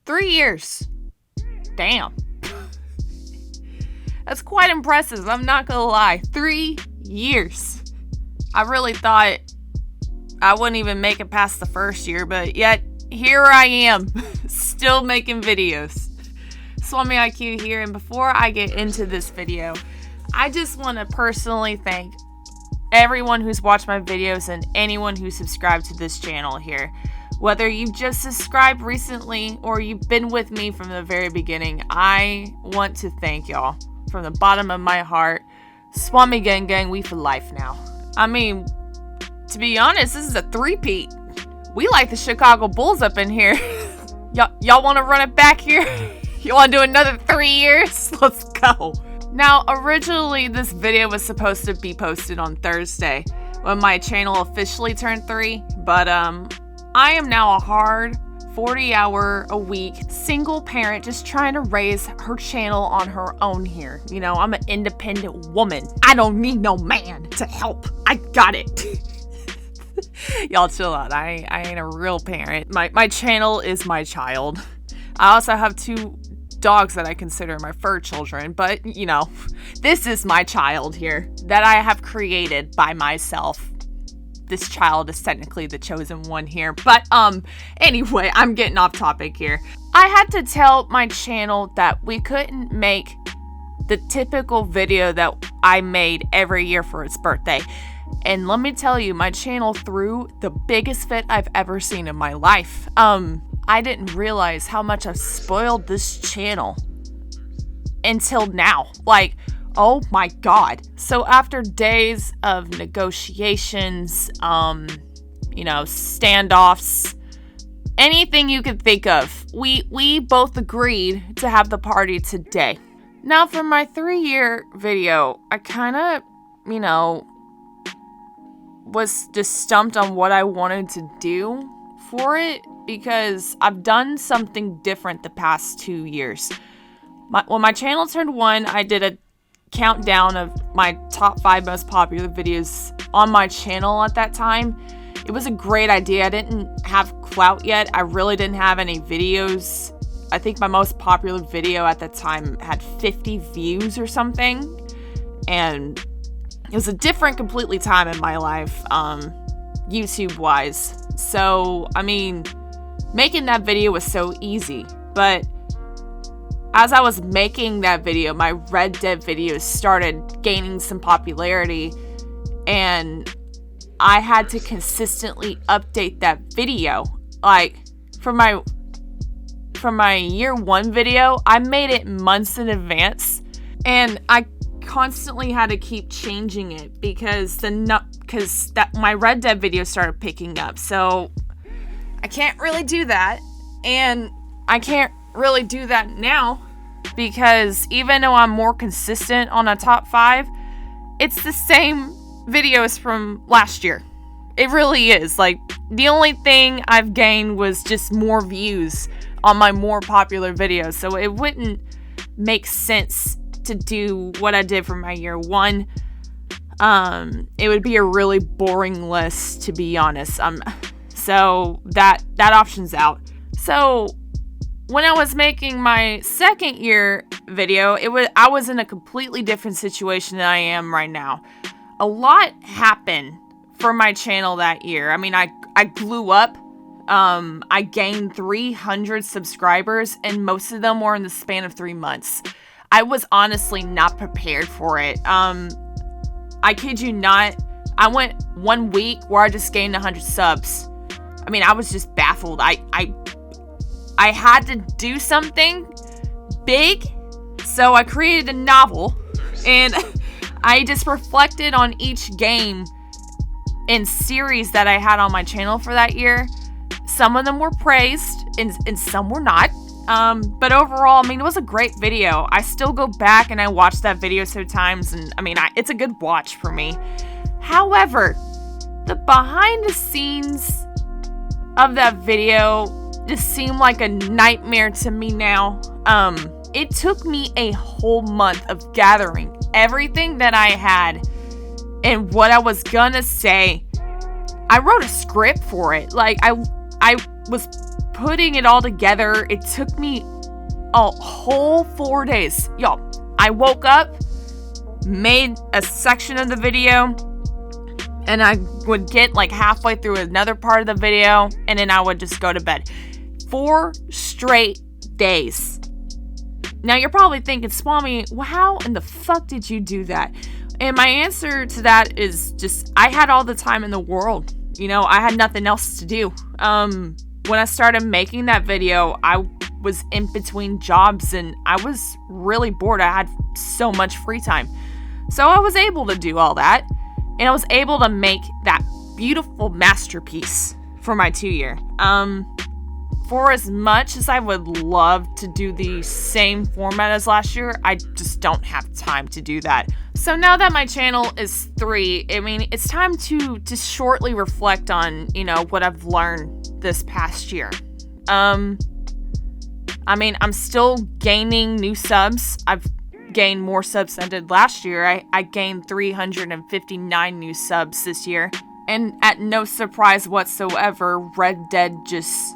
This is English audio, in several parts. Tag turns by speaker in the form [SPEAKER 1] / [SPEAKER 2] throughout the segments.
[SPEAKER 1] 3 years. Damn. That's quite impressive. I'm not gonna lie. 3 years. I really thought I wouldn't even make it past the first year, but yet here I am, still making videos. Swami IQ here, and before I get into this video, I just want to personally thank everyone who's watched my videos and anyone who subscribed to this channel here. Whether you've just subscribed recently or you've been with me from the very beginning, I want to thank y'all from the bottom of my heart. Swami gang, we for life now. I mean, to be honest, this is a three-peat. We like the Chicago Bulls up in here. Y'all want to run it back here? You want to do another 3 years? Let's go. Now, originally, this video was supposed to be posted on Thursday when my channel officially turned 3, but I am now a hard 40-hour-a-week single parent just trying to raise her channel on her own here. You know, I'm an independent woman. I don't need no man to help. I got it. Y'all chill out. I ain't a real parent. My channel is my child. I also have 2 dogs that I consider my fur children, but you know, this is my child here that I have created by myself. This child is technically the chosen one here, but anyway, I'm getting off topic here. I had to tell my channel that we couldn't make the typical video that I made every year for its birthday. And let me tell you, my channel threw the biggest fit I've ever seen in my life. I didn't realize how much I've spoiled this channel until now. Like, oh my God. So after days of negotiations, you know, standoffs, anything you could think of, we both agreed to have the party today. Now for my 3-year video, I kind of, you know, was just stumped on what I wanted to do for it because I've done something different the past 2 years. When my channel turned 1, I did a countdown of my top 5 most popular videos on my channel at that time. It was a great idea. I didn't have clout yet. I really didn't have any videos. I think my most popular video at that time had 50 views or something. And it was a different completely time in my life, YouTube-wise. So, I mean, making that video was so easy. But as I was making that video, my Red Dead videos started gaining some popularity. And I had to consistently update that video. Like, for my year 1 video, I made it months in advance. And I constantly had to keep changing it because my Red Dead video started picking up. So I can't really do that, and I can't really do that now because even though I'm more consistent on a top 5, it's the same videos from last year. It really is. Like, the only thing I've gained was just more views on my more popular videos, so it wouldn't make sense to do what I did for my year 1. It would be a really boring list, to be honest. So that option's out. So when I was making my 2nd year video, I was in a completely different situation than I am right now. A lot happened for my channel that year. I mean, I blew up. I gained 300 subscribers, and most of them were in the span of 3 months. I was honestly not prepared for it. I kid you not, I went 1 week where I just gained 100 subs. I mean, I was just baffled. I had to do something big, so I created a novel, and I just reflected on each game and series that I had on my channel for that year. Some of them were praised, and some were not. But overall, I mean, it was a great video. I still go back and I watch that video so times, and I mean, it's a good watch for me. However, the behind the scenes of that video just seem like a nightmare to me now. It took me a whole month of gathering everything that I had and what I was gonna say. I wrote a script for it. Like, I was putting it all together, it took me a whole 4 days. Y'all, I woke up, made a section of the video, and I would get like halfway through another part of the video, and then I would just go to bed. 4 straight days. Now you're probably thinking, Swami, well, how in the fuck did you do that? And my answer to that is just, I had all the time in the world. You know, I had nothing else to do. When I started making that video, I was in between jobs and I was really bored. I had so much free time. So I was able to do all that. And I was able to make that beautiful masterpiece for my 2-year. For as much as I would love to do the same format as last year, I just don't have time to do that. So now that my channel is 3, I mean, it's time to shortly reflect on, you know, what I've learned this past year. I mean, I'm still gaining new subs. I've gained more subs than I did last year. I gained 359 new subs this year. And at no surprise whatsoever, Red Dead just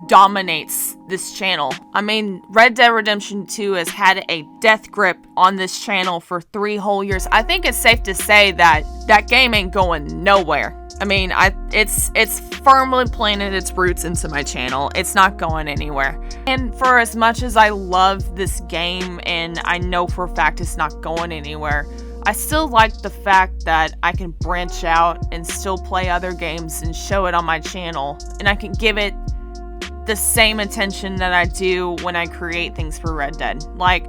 [SPEAKER 1] dominates this channel. I mean, Red Dead Redemption 2 has had a death grip on this channel for 3 whole years. I think it's safe to say that that game ain't going nowhere. I mean, it's firmly planted its roots into my channel. It's not going anywhere. And for as much as I love this game and I know for a fact it's not going anywhere, I still like the fact that I can branch out and still play other games and show it on my channel. And I can give it the same attention that I do when I create things for Red Dead. Like,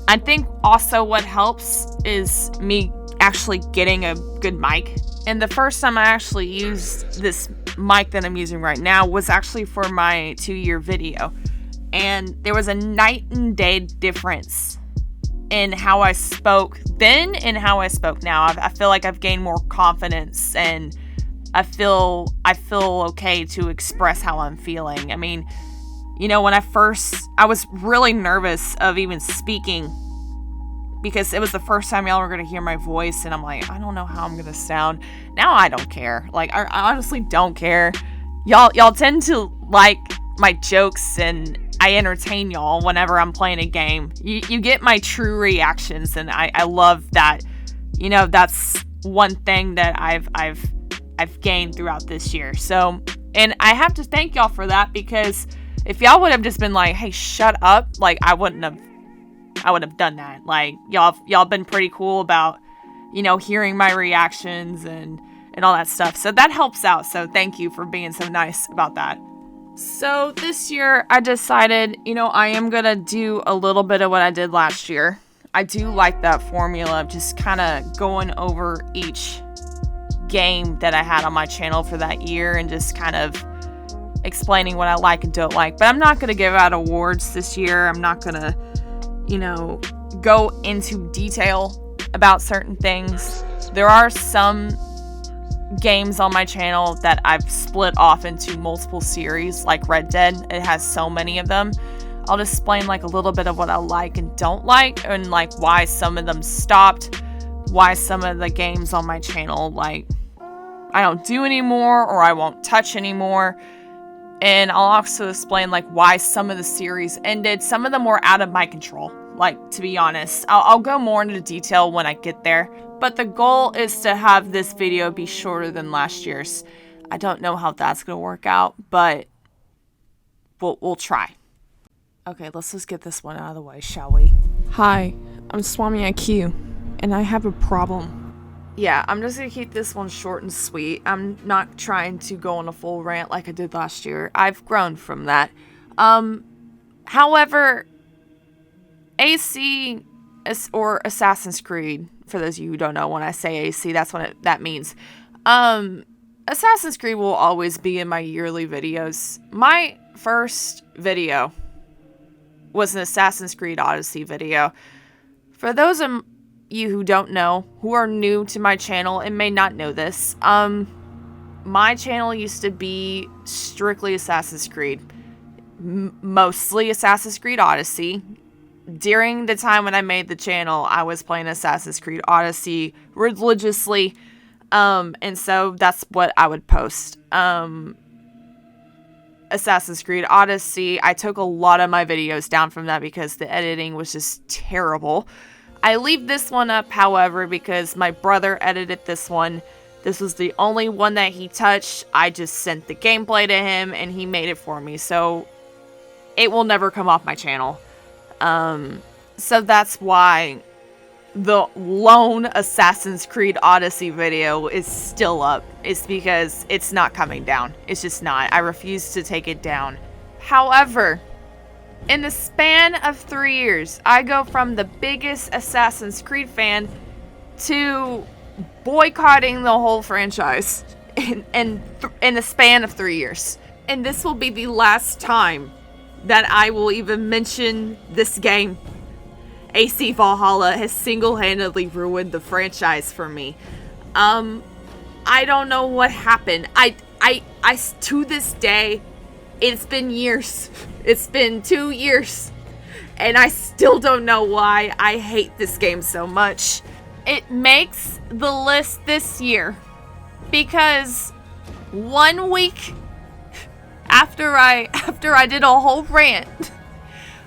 [SPEAKER 1] I think also what helps is me actually getting a good mic. And the first time I actually used this mic that I'm using right now was actually for my 2-year video. And there was a night and day difference in how I spoke then and how I spoke now. I feel like I've gained more confidence and I feel okay to express how I'm feeling. I mean, you know, when I was really nervous of even speaking because it was the first time y'all were going to hear my voice and I'm like, I don't know how I'm going to sound. Now I don't care. Like, I honestly don't care. Y'all tend to like my jokes and I entertain y'all whenever I'm playing a game. You get my true reactions and I love that. You know, that's one thing that I've gained throughout this year. So, and I have to thank y'all for that because if y'all would have just been like, hey, shut up, like I would have done that. Like y'all been pretty cool about, you know, hearing my reactions and all that stuff. So that helps out. So thank you for being so nice about that. So this year I decided, you know, I am gonna do a little bit of what I did last year. I do like that formula of just kind of going over each game that I had on my channel for that year and just kind of explaining what I like and don't like. But I'm not going to give out awards this year. I'm not going to, you know, go into detail about certain things. There are some games on my channel that I've split off into multiple series, like Red Dead. It has so many of them. I'll just explain like a little bit of what I like and don't like and like why some of them stopped, why some of the games on my channel like I don't do anymore or I won't touch anymore. And I'll also explain like why some of the series ended. Some of them were out of my control, like, to be honest. I'll go more into detail when I get there. But the goal is to have this video be shorter than last year's. I don't know how that's going to work out, but we'll try. Okay, let's just get this one out of the way, shall we?
[SPEAKER 2] Hi, I'm Swami IQ, and I have a problem.
[SPEAKER 1] Yeah, I'm just going to keep this one short and sweet. I'm not trying to go on a full rant like I did last year. I've grown from that. However, AC or Assassin's Creed, for those of you who don't know, when I say AC, that's what that means. Assassin's Creed will always be in my yearly videos. My first video was an Assassin's Creed Odyssey video. For those of you who don't know, who are new to my channel and may not know this, my channel used to be strictly Assassin's Creed, mostly Assassin's Creed Odyssey. During the time when I made the channel, I was playing Assassin's Creed Odyssey religiously, and so that's what I would post. Assassin's Creed Odyssey. I took a lot of my videos down from that because the editing was just terrible. I leave this one up, however, because my brother edited this one. This was the only one that he touched. I just sent the gameplay to him and he made it for me. So it will never come off my channel. So that's why the lone Assassin's Creed Odyssey video is still up. It's because it's not coming down. It's just not. I refuse to take it down. However, in the span of 3 years, I go from the biggest Assassin's Creed fan to boycotting the whole franchise in the span of 3 years. And this will be the last time that I will even mention this game. Ac Valhalla has single-handedly ruined the franchise for me. I don't know what happened. I to this day, it's been years. It's been 2 years. And I still don't know why I hate this game so much. It makes the list this year because 1 week after I did a whole rant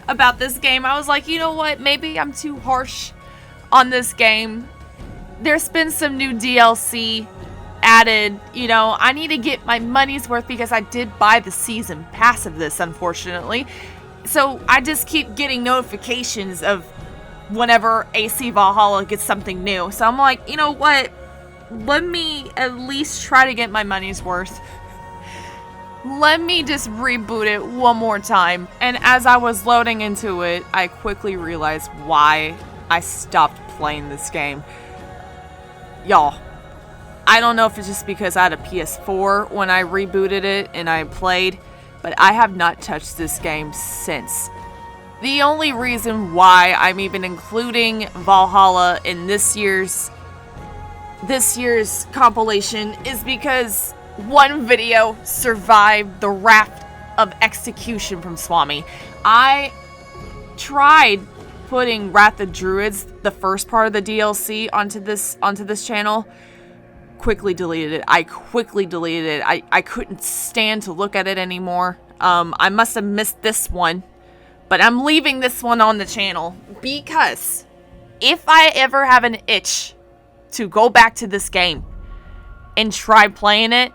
[SPEAKER 1] about this game, I was like, you know what? Maybe I'm too harsh on this game. There's been some new DLC added. You know, I need to get my money's worth because I did buy the season pass of this, unfortunately. So I just keep getting notifications of whenever AC Valhalla gets something new. So I'm like, you know what? Let me at least try to get my money's worth. Let me just reboot it one more time. And as I was loading into it, I quickly realized why I stopped playing this game. Y'all, I don't know if it's just because I had a PS4 when I rebooted it and I played, but I have not touched this game since. The only reason why I'm even including Valhalla in this year's compilation is because one video survived the raft of execution from Swami. I tried putting Wrath of Druids, the first part of the DLC, onto this channel. Quickly deleted it. I couldn't stand to look at it anymore. I must have missed this one, but I'm leaving this one on the channel because if I ever have an itch to go back to this game and try playing it,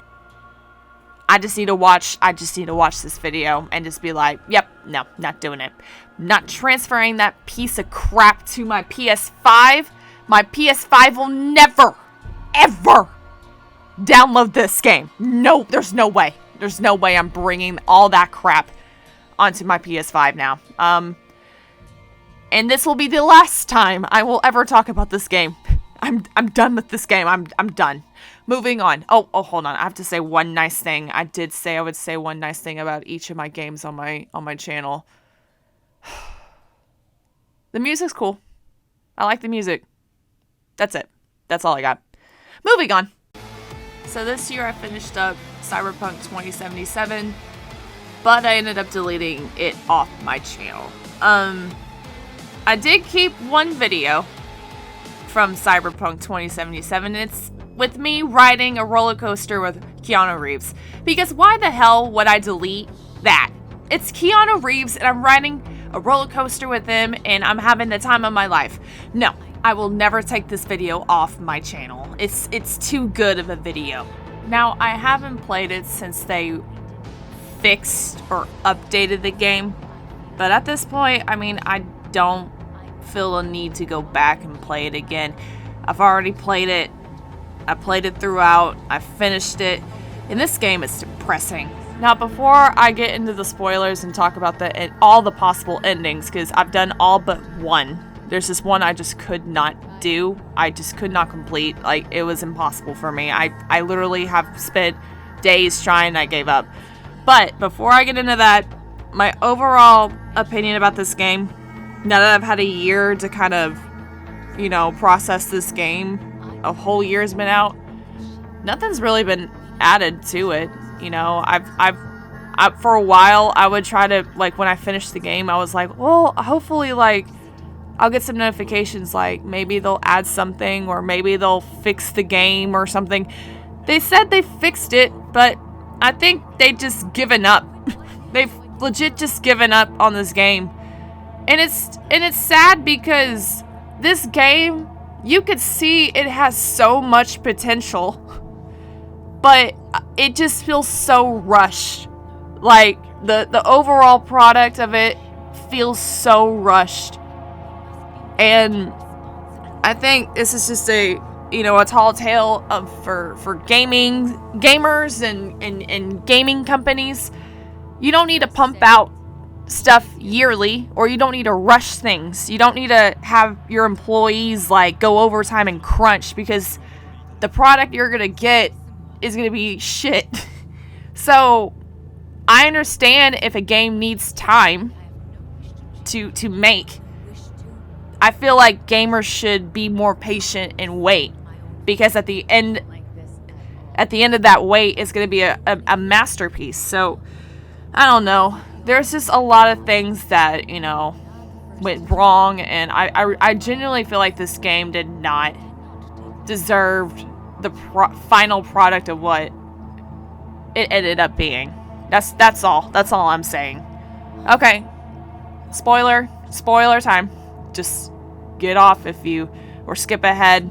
[SPEAKER 1] I just need to watch this video and just be like, yep, no, not doing it. Not transferring that piece of crap to my PS5. My PS5 will never, ever download this game. No, there's no way. There's no way I'm bringing all that crap onto my PS5 now. And this will be the last time I will ever talk about this game. I'm done with this game. I'm done. Moving on. Oh, hold on. I have to say one nice thing. I did say I would say one nice thing about each of my games on my channel. The music's cool. I like the music. That's it. That's all I got. Moving on. So this year I finished up Cyberpunk 2077, but I ended up deleting it off my channel. I did keep one video from Cyberpunk 2077. It's with me riding a roller coaster with Keanu Reeves. Because why the hell would I delete that? It's Keanu Reeves and I'm riding a roller coaster with him and I'm having the time of my life. No, I will never take this video off my channel. It's too good of a video. Now, I haven't played it since they fixed or updated the game. But at this point, I mean, I don't feel a need to go back and play it again. I've already played it. I played it throughout. I finished it. And this game is depressing. Now, before I get into the spoilers and talk about all the possible endings, because I've done all but one. There's this one I just could not do. I just could not complete. Like, it was impossible for me. I literally have spent days trying and I gave up. But before I get into that, my overall opinion about this game, now that I've had a year to kind of, you know, process this game, a whole year has been out, nothing's really been added to it. You know, I've for a while, I would try to, like, when I finished the game, I was like, well, hopefully, like, I'll get some notifications, like, maybe they'll add something, or maybe they'll fix the game or something. They said they fixed it, but I think they just given up. They've legit just given up on this game. And it's sad because this game, you could see it has so much potential, but it just feels so rushed. Like the overall product of it feels so rushed. And I think this is just a tall tale for gamers and gaming companies. You don't need to pump out stuff yearly, or you don't need to rush things. You don't need to have your employees like go overtime and crunch, because the product you're gonna get is gonna be shit. So I understand if a game needs time to make. I feel like gamers should be more patient and wait, because at the end of that wait is going to be a masterpiece. So I don't know. There's just a lot of things that went wrong, and I genuinely feel like this game did not deserve the final product of what it ended up being. That's all I'm saying. Okay, spoiler time. Just get off if you, or skip ahead.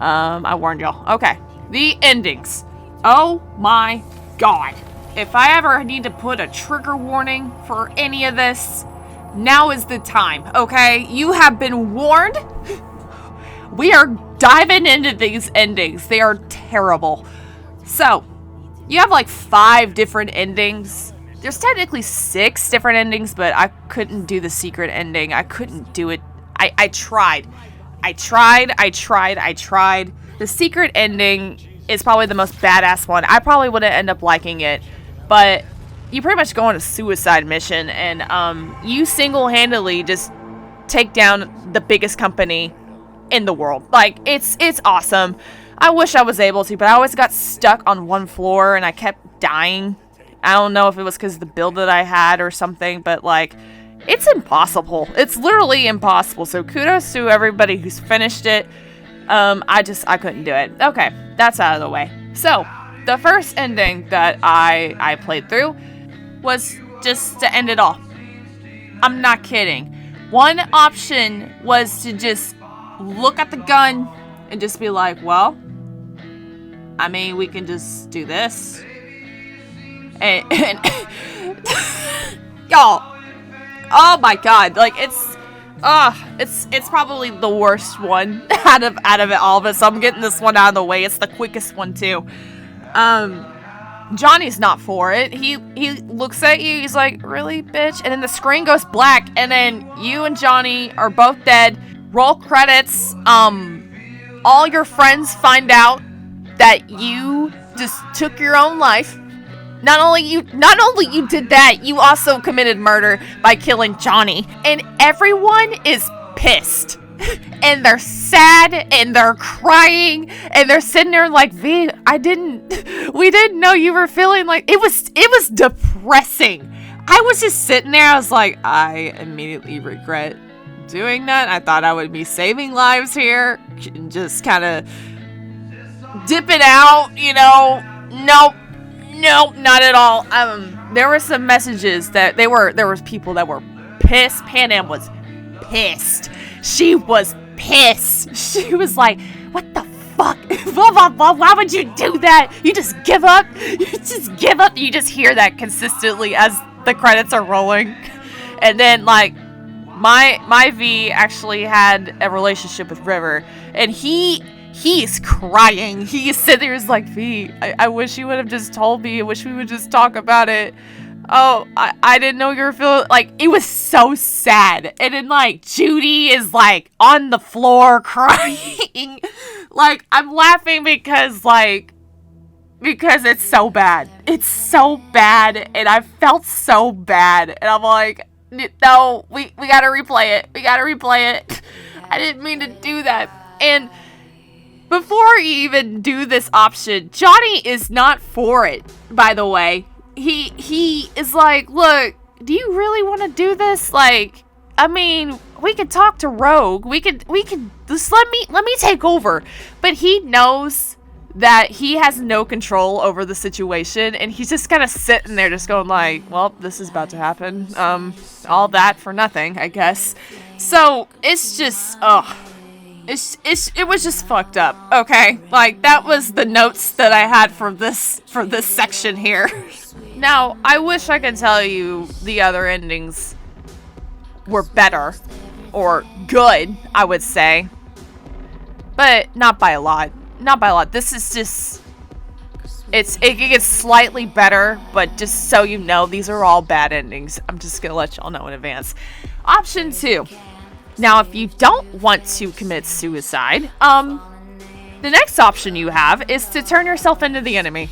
[SPEAKER 1] I warned y'all. Okay, the endings. Oh my god. If I ever need to put a trigger warning for any of this, now is the time, okay? You have been warned. We are diving into these endings. They are terrible. So, you have like 5 different endings. There's technically 6 different endings, but I couldn't do the secret ending. I couldn't do it. I tried. The secret ending is probably the most badass one. I probably wouldn't end up liking it, but you pretty much go on a suicide mission, and you single-handedly just take down the biggest company in the world. Like, it's awesome. I wish I was able to, but I always got stuck on one floor, and I kept dying. I don't know if it was because of the build that I had or something, but like, it's impossible. It's literally impossible. So kudos to everybody who's finished it. I couldn't do it. Okay, that's out of the way. So, the first ending that I played through was just to end it all. I'm not kidding. One option was to just look at the gun and just be like, well, I mean, we can just do this. And y'all, oh my god, like it's probably the worst one out of it all, but so I'm getting this one out of the way. It's the quickest one too. Johnny's not for it. He looks at you, he's like, really, bitch? And then the screen goes black, and then you and Johnny are both dead. Roll credits. All your friends find out that you just took your own life. Not only you did that, you also committed murder by killing Johnny. And everyone is pissed. And they're sad, and they're crying, and they're sitting there like, V, we didn't know you were feeling like, it was depressing. I was just sitting there, I was like, I immediately regret doing that. I thought I would be saving lives here, and just kind of dip it out, Nope, not at all. There were some messages that there was people that were pissed. Panam was pissed. She was pissed. She was like, what the fuck? Blah, blah, blah. Why would you do that? You just give up? You just give up? You just hear that consistently as the credits are rolling. And then, like, my V actually had a relationship with River, and he's crying. He's sitting there, he's like, V, I wish you would have just told me. I wish we would just talk about it. Oh, I didn't know you were feeling, like, it was so sad. And then, like, Judy is, like, on the floor crying. Like, I'm laughing because it's so bad. It's so bad, and I felt so bad. And I'm like, no, we gotta replay it. We gotta replay it. I didn't mean to do that. And before you even do this option, Johnny is not for it, by the way. He is like, look, do you really want to do this? Like, I mean, we could talk to Rogue. We could just let me take over. But he knows that he has no control over the situation, and he's just kind of sitting there just going like, well, this is about to happen. All that for nothing, I guess. So it's just, it was just fucked up, okay? Like, that was the notes that I had for this section here. Now, I wish I could tell you the other endings were better, or good, I would say. But not by a lot. Not by a lot. This is just, it gets slightly better, but just so you know, these are all bad endings. I'm just gonna let y'all know in advance. Option 2. Now, if you don't want to commit suicide, the next option you have is to turn yourself into the enemy.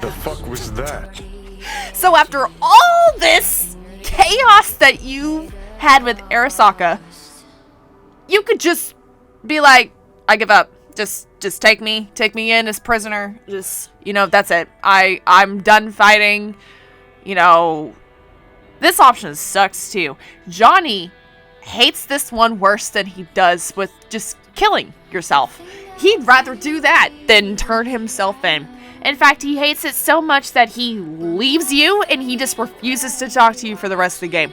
[SPEAKER 3] The fuck was that?
[SPEAKER 1] So after all this chaos that you had with Arasaka, you could just be like, I give up. Just take me in as prisoner. Just, that's it. I'm done fighting. This option sucks too. Johnny hates this one worse than he does with just killing yourself. He'd rather do that than turn himself in. In fact, he hates it so much that he leaves you and he just refuses to talk to you for the rest of the game.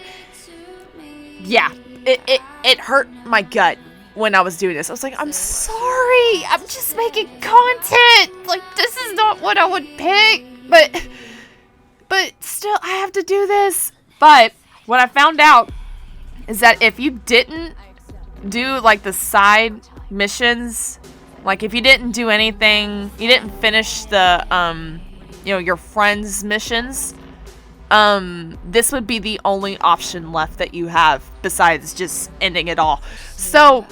[SPEAKER 1] Yeah, it hurt my gut when I was doing this. I was like, I'm sorry, I'm just making content. Like, this is not what I would pick, but still, I have to do this. But what I found out is that if you didn't do, like, the side missions, like, if you didn't do anything, you didn't finish the, your friends' missions, this would be the only option left that you have besides just ending it all. So,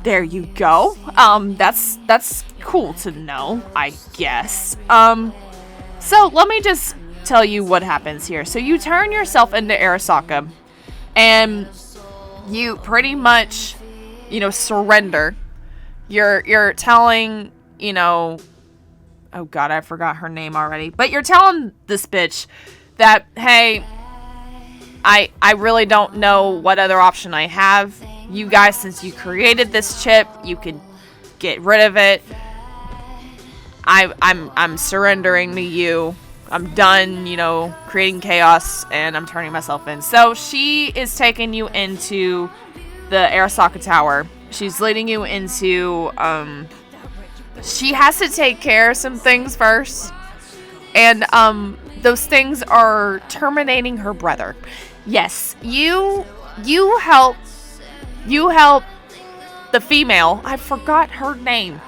[SPEAKER 1] there you go. That's cool to know, I guess. So let me just tell you what happens here. So you turn yourself into Arasaka, and you pretty much, surrender. You're telling, oh god, I forgot her name already. But you're telling this bitch that, hey, I really don't know what other option I have. You guys, since you created this chip, you can get rid of it. I'm surrendering to you. I'm done, creating chaos, and I'm turning myself in. So she is taking you into the Arasaka Tower. She's leading you into, she has to take care of some things first. And, those things are terminating her brother. Yes, you help the female. I forgot her name.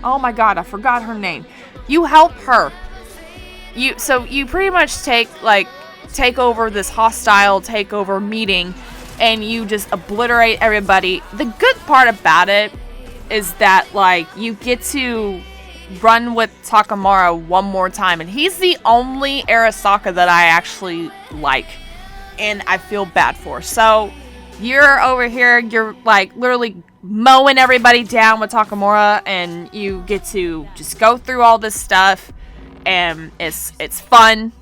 [SPEAKER 1] Oh my god, I forgot her name. You help her. So you pretty much take over this hostile takeover meeting, and you just obliterate everybody. The good part about it is that, you get to run with Takamura one more time, and he's the only Arasaka that I actually like, and I feel bad for. So you're over here, you're literally mowing everybody down with Takamura, and you get to just go through all this stuff, and it's fun.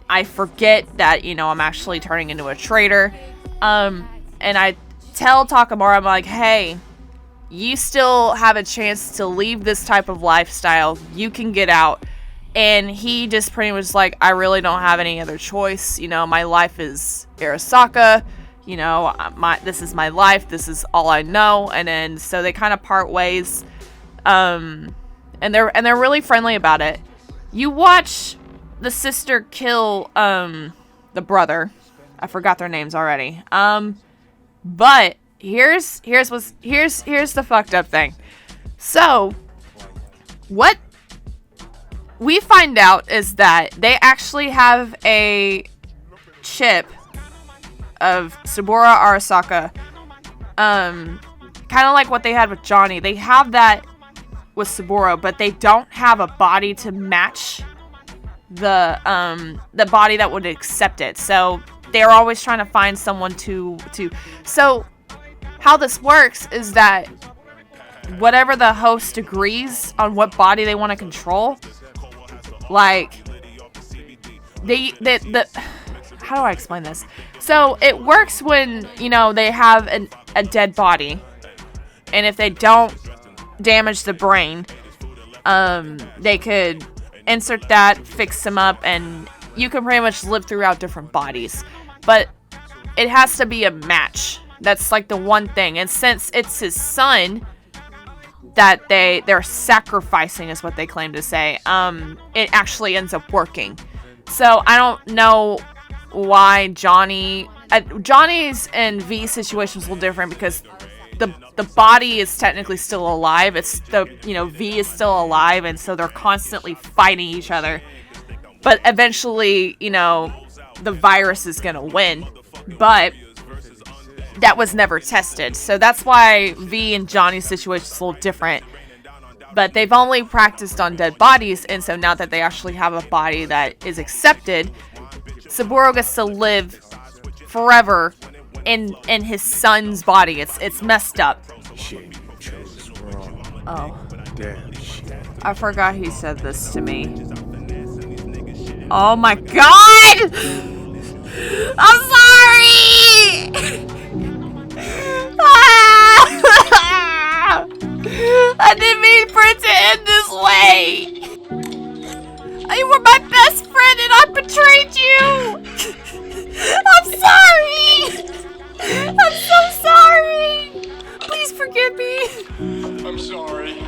[SPEAKER 1] I forget that, I'm actually turning into a traitor. And I tell Takamura, I'm like, hey, you still have a chance to leave this type of lifestyle. You can get out. And he just pretty much like, I really don't have any other choice. My life is Arasaka. This is my life. This is all I know. And then so they kind of part ways. And they're really friendly about it. You watch the sister kill the brother. I forgot their names already. But here's the fucked up thing. So what we find out is that they actually have a chip of Saburo Arasaka, kind of like what they had with Johnny. They have that with Saburo, but they don't have a body to match the body that would accept it. So they're always trying to find someone to. So how this works is that whatever the host agrees on what body they want to control, how do I explain this? So it works when, they have a dead body, and if they don't damage the brain, They could insert that, fix him up, and you can pretty much live throughout different bodies. But it has to be a match. That's like the one thing. And since it's his son that they're sacrificing, is what they claim to say, it actually ends up working. So I don't know why Johnny's and V's situation is a little different, because the body is technically still alive. It's V is still alive, and so they're constantly fighting each other. But eventually, the virus is gonna win. But that was never tested. So that's why V and Johnny's situation is a little different. But they've only practiced on dead bodies, and so now that they actually have a body that is accepted, Saburo gets to live forever in his son's body. It's messed up.
[SPEAKER 3] Shit, you chose wrong.
[SPEAKER 1] Oh.
[SPEAKER 3] Damn shit.
[SPEAKER 1] I forgot he said this to me. Oh my god! I'm sorry! I didn't mean for it to end this way. You were my best friend and I betrayed you. I'm sorry. I'm so sorry. Please forgive me.
[SPEAKER 3] I'm sorry.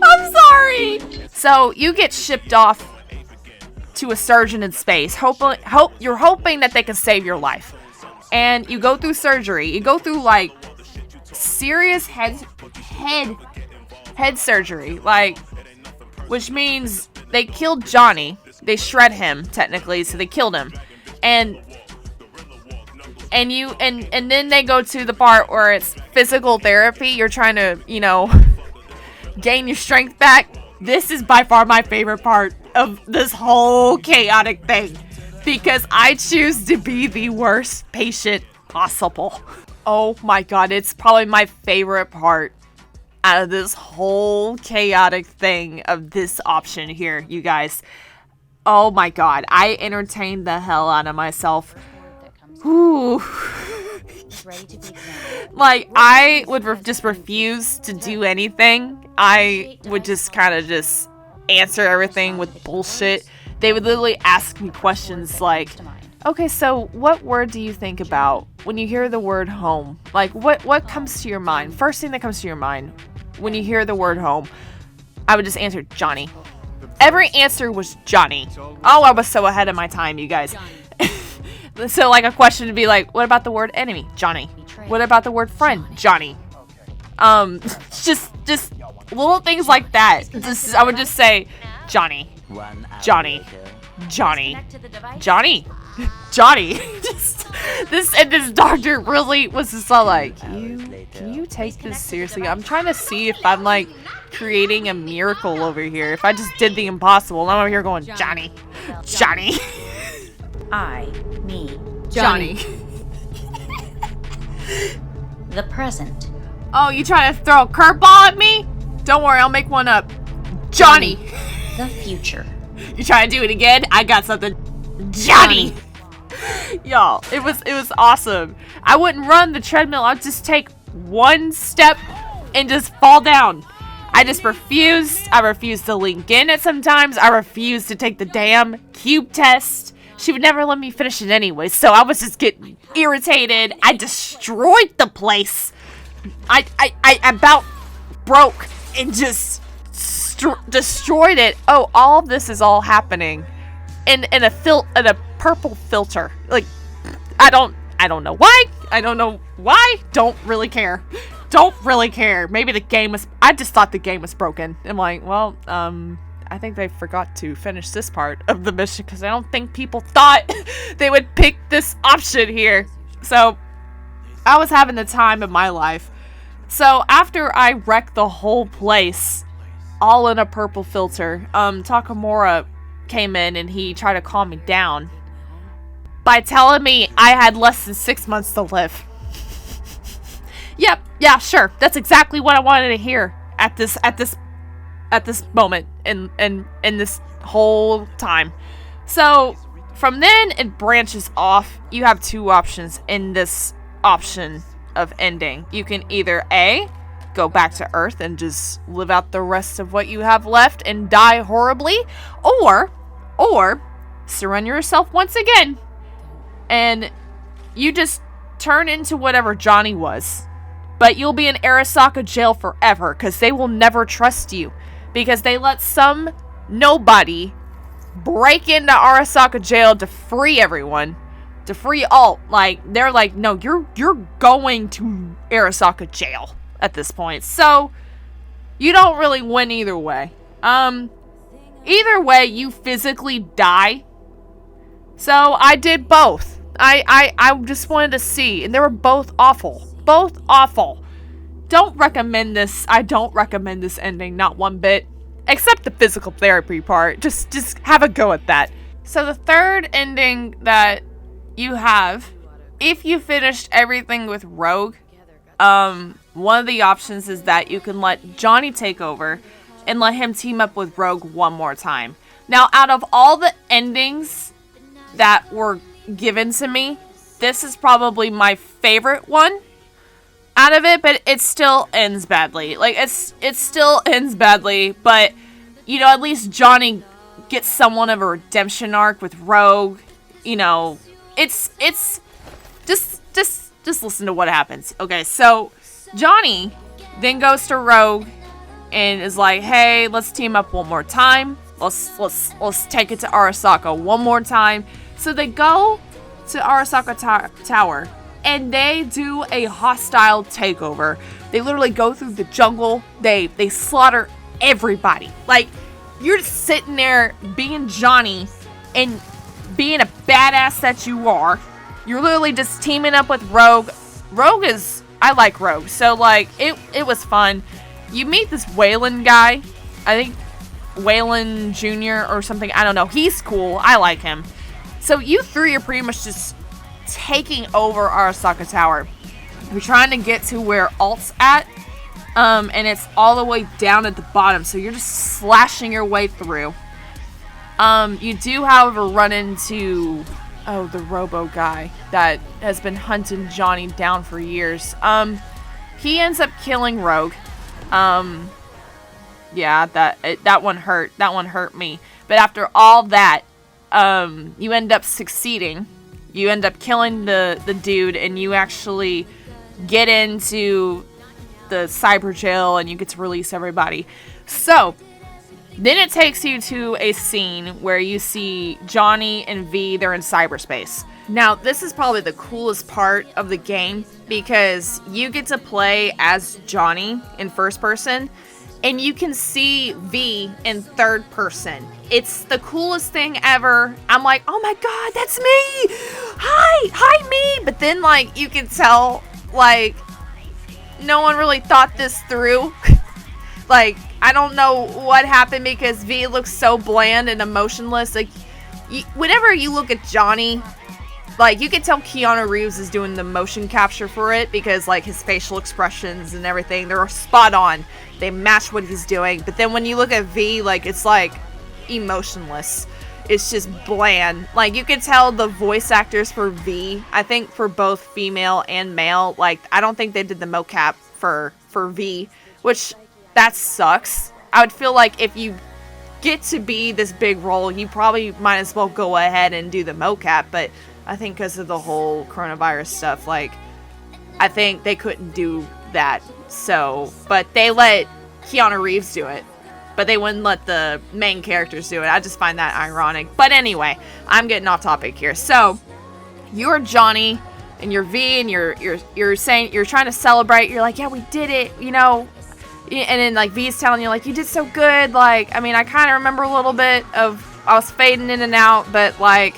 [SPEAKER 1] I'm sorry. So you get shipped off to a surgeon in space. You're hoping that they can save your life. And you go through surgery. You go through like serious head surgery, which means they killed Johnny. They shred him technically, so they killed him. And then they go to the part where it's physical therapy. You're trying to, gain your strength back. This is by far my favorite part of this whole chaotic thing, because I choose to be the worst patient possible. Oh my god, it's probably my favorite part out of this whole chaotic thing of this option here, you guys. Oh my god, I entertained the hell out of myself. Ooh. Like, I would just refuse to do anything. I would just kind of just answer everything with bullshit. They would literally ask me questions like, okay, so what word do you think about when you hear the word home? Like, what comes to your mind? First thing that comes to your mind when you hear the word home. I would just answer Johnny. Every answer was Johnny. Oh, I was so ahead of my time, you guys. So, like, a question would be like, what about the word enemy? Johnny. What about the word friend? Johnny. Just little things like that. I would just say, Johnny. Johnny. Johnny. Johnny. Johnny. This doctor really was just all like, can you take this seriously? I'm trying to see if I'm like creating a miracle over here. If I just did the impossible, and I'm over here going, Johnny. Johnny.
[SPEAKER 4] Me.
[SPEAKER 1] Johnny.
[SPEAKER 4] The present.
[SPEAKER 1] Oh, you trying to throw a curveball at me? Don't worry, I'll make one up. Johnny.
[SPEAKER 4] The future.
[SPEAKER 1] You trying to do it again? I got something. Johnny. Y'all, it was awesome. I wouldn't run the treadmill. I'd just take one step and just fall down. I just refused. I refused to link in it sometimes. I refused to take the damn cube test. She would never let me finish it anyway, so I was just getting irritated. I destroyed the place. I about broke and just destroyed it. Oh, all of this is all happening in a purple filter. Like, I don't know why. I don't know why. Don't really care. Don't really care. Maybe the game was. I just thought the game was broken. I'm like, well, I think they forgot to finish this part of the mission because I don't think people thought they would pick this option here. So I was having the time of my life. So after I wrecked the whole place, all in a purple filter, Takamura came in and he tried to calm me down by telling me I had less than 6 months to live. Yep, yeah, sure. That's exactly what I wanted to hear at this moment in this whole time. So from then it branches off. You have two options in this option of ending. You can either A, go back to Earth and just live out the rest of what you have left and die horribly, or surrender yourself once again and you just turn into whatever Johnny was. But you'll be in Arasaka jail forever because they will never trust you because they let some nobody break into Arasaka jail to free everyone, to free all. Like, they're like, no, you're going to Arasaka jail at this point. So you don't really win either way. Either way, you physically die. So I did both. I just wanted to see, and they were both awful. Both awful. Don't recommend this. I don't recommend this ending, not one bit. Except the physical therapy part. Just have a go at that. So the third ending that you have, if you finished everything with Rogue, one of the options is that you can let Johnny take over and let him team up with Rogue one more time. Now, out of all the endings that were given to me, this is probably my favorite one out of it, but it still ends badly. Like, it still ends badly, but, you know, at least Johnny gets somewhat of a redemption arc with Rogue. You know, it's just listen to what happens. Okay, so Johnny then goes to Rogue and is like, hey, let's team up one more time. Let's take it to Arasaka one more time. So they go to Arasaka Tower and they do a hostile takeover. They literally go through the jungle. They slaughter everybody. Like, you're just sitting there being Johnny and being a badass that you are. You're literally just teaming up with Rogue. I like Rogue. So, like, it was fun. You meet this Waylon guy. I think Waylon Jr. or something. I don't know. He's cool. I like him. So you three are pretty much just taking over Arasaka Tower. You're trying to get to where Alt's at. And it's all the way down at the bottom. So you're just slashing your way through. You do, however, run into the Robo guy that has been hunting Johnny down for years. He ends up killing Rogue. Yeah, that one hurt. That one hurt me. But after all that, you end up succeeding. You end up killing the dude, and you actually get into the cyber jail, and you get to release everybody. So then it takes you to a scene where you see Johnny and V. They're in cyberspace. Now, this is probably the coolest part of the game because you get to play as Johnny in first person, and you can see V in third person. It's the coolest thing ever. I'm like, oh my god, that's me! Hi, me! But then, like, you can tell, like, no one really thought this through. Like, I don't know what happened because V looks so bland and emotionless. Like, whenever you look at Johnny, like, you can tell Keanu Reeves is doing the motion capture for it because, like, his facial expressions and everything, they're spot on. They match what he's doing. But then when you look at V, like, it's, like, emotionless. It's just bland. Like, you can tell the voice actors for V, I think for both female and male, like, I don't think they did the mocap for V, which, that sucks. I would feel like if you get to be this big role, you probably might as well go ahead and do the mocap, but I think because of the whole coronavirus stuff, like, I think they couldn't do that. So, but they let Keanu Reeves do it, but they wouldn't let the main characters do it. I just find that ironic. But anyway, I'm getting off topic here. So, you're Johnny and you're V, and you're saying, you're trying to celebrate. You're like, yeah, we did it, you know. And then, like, V's telling you, like, you did so good. Like, I mean, I kind of remember a little bit of, I was fading in and out, but, like,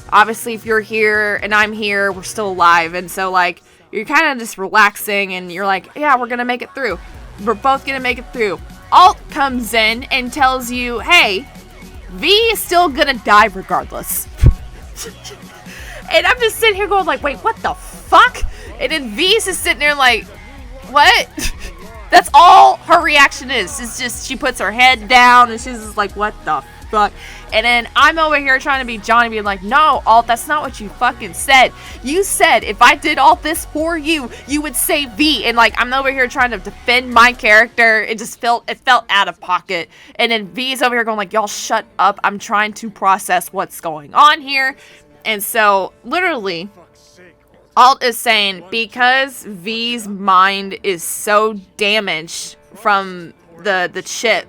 [SPEAKER 1] obviously if you're here and I'm here, we're still alive. And so, like, you're kind of just relaxing and you're like, yeah, we're going to make it through. We're both going to make it through. Alt comes in and tells you, hey, V is still going to die regardless. And I'm just sitting here going, like, wait, what the fuck? And then V's just sitting there like, what? That's all her reaction is. It's just, she puts her head down and she's just like, what the fuck? And then I'm over here trying to be Johnny, being like, no, Alt, that's not what you fucking said. You said if I did all this for you, you would say V. And like, I'm over here trying to defend my character. It felt out of pocket. And then V's over here going like, y'all shut up. I'm trying to process what's going on here. And so literally, Alt is saying because V's mind is so damaged from the chip,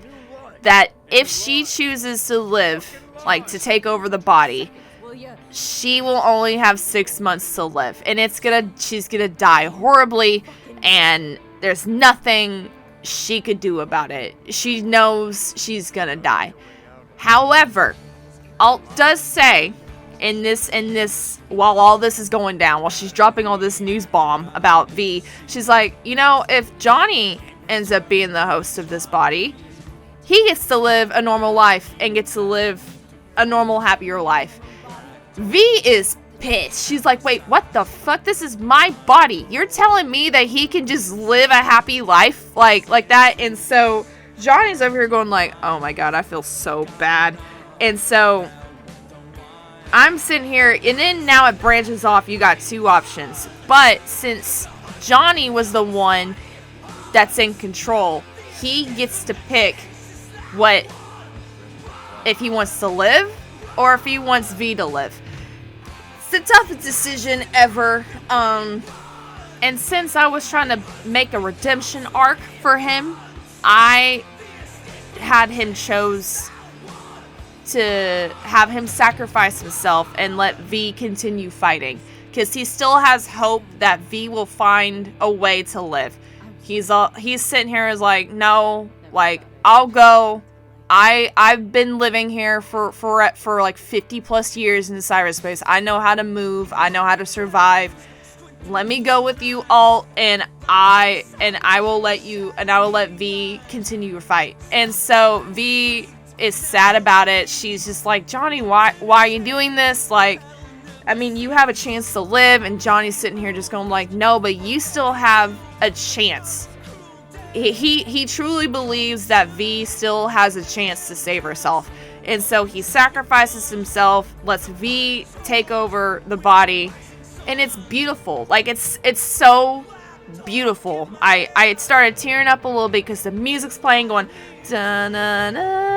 [SPEAKER 1] that if she chooses to live, like to take over the body, she will only have 6 months to live, and she's gonna die horribly, and there's nothing she could do about it. She knows she's gonna die. However, Alt does say in this while all this is going down, while she's dropping all this news bomb about V, she's like, if Johnny ends up being the host of this body, he gets to live a normal life and gets to live a normal, happier life. V is pissed. She's like, wait, what the fuck? This is my body. You're telling me that he can just live a happy life like that? And so Johnny's over here going like, oh my god, I feel so bad. And so I'm sitting here, and then now it branches off. You got two options. But since Johnny was the one that's in control, he gets to pick if he wants to live or if he wants V to live. It's the toughest decision ever. And since I was trying to make a redemption arc for him, I had him chose to have him sacrifice himself and let V continue fighting, because he still has hope that V will find a way to live. He's sitting here as like, no, like, I'll go. I've been living here for like 50 plus years in cyberspace. I know how to move. I know how to survive. Let me go with you all, and I will let V continue your fight. And so V is sad about it. She's just like, Johnny, why are you doing this? Like, I mean, you have a chance to live. And Johnny's sitting here just going like, no, but you still have a chance. He truly believes that V still has a chance to save herself. And so he sacrifices himself, lets V take over the body, and it's beautiful. Like, it's so beautiful. I started tearing up a little bit because the music's playing, going da-na-na-na,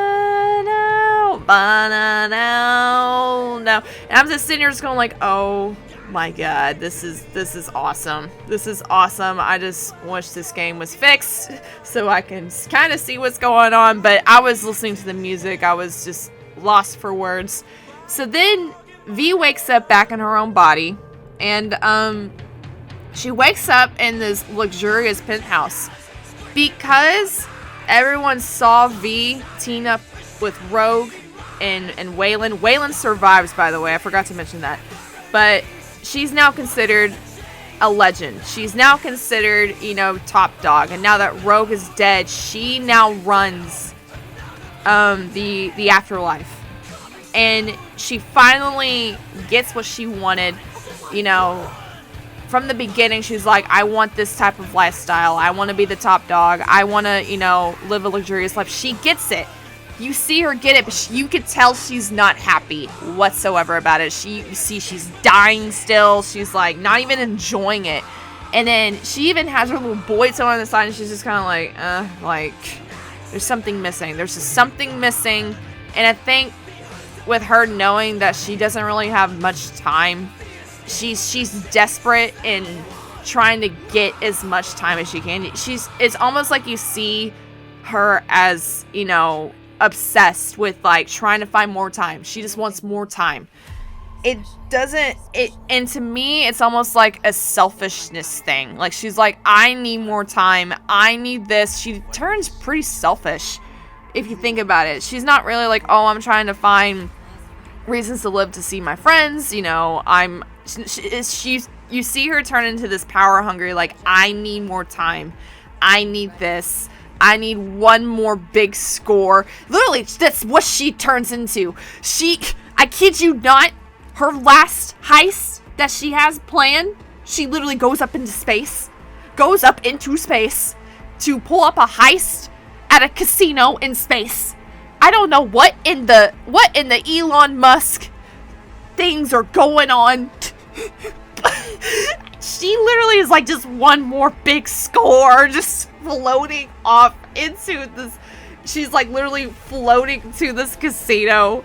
[SPEAKER 1] ba-na-na-na. And I'm just sitting here just going like, oh my god, this is awesome. This is awesome. I just wish this game was fixed so I can kind of see what's going on. But I was listening to the music. I was just lost for words. So then V wakes up back in her own body, and she wakes up in this luxurious penthouse because everyone saw V team up with Rogue and Waylon. Waylon survives, by the way. I forgot to mention that. But she's now considered a legend. She's now considered, top dog. And now that Rogue is dead, she now runs the afterlife. And she finally gets what she wanted. From the beginning, she's like, I want this type of lifestyle. I want to be the top dog. I want to, live a luxurious life. She gets it. You see her get it, but you could tell she's not happy whatsoever about it. You see she's dying still. She's like not even enjoying it. And then she even has her little boy toe on the side, and she's just kind of like there's something missing. There's just something missing. And I think with her knowing that she doesn't really have much time, she's desperate in trying to get as much time as she can. It's almost like you see her as, obsessed with like trying to find more time. She just wants more time. And to me, it's almost like a selfishness thing. Like, she's like, I need more time. I need this. She turns pretty selfish if you think about it. She's not really like, oh, I'm trying to find reasons to live to see my friends. You see her turn into this power hungry, like, I need more time. I need this. I need one more big score. Literally, that's what she turns into. I kid you not, her last heist that she has planned, she literally goes up into space to pull up a heist at a casino in space. I don't know what in the Elon Musk things are going on. She literally is like just one more big score just floating off into this. She's like literally floating to this casino,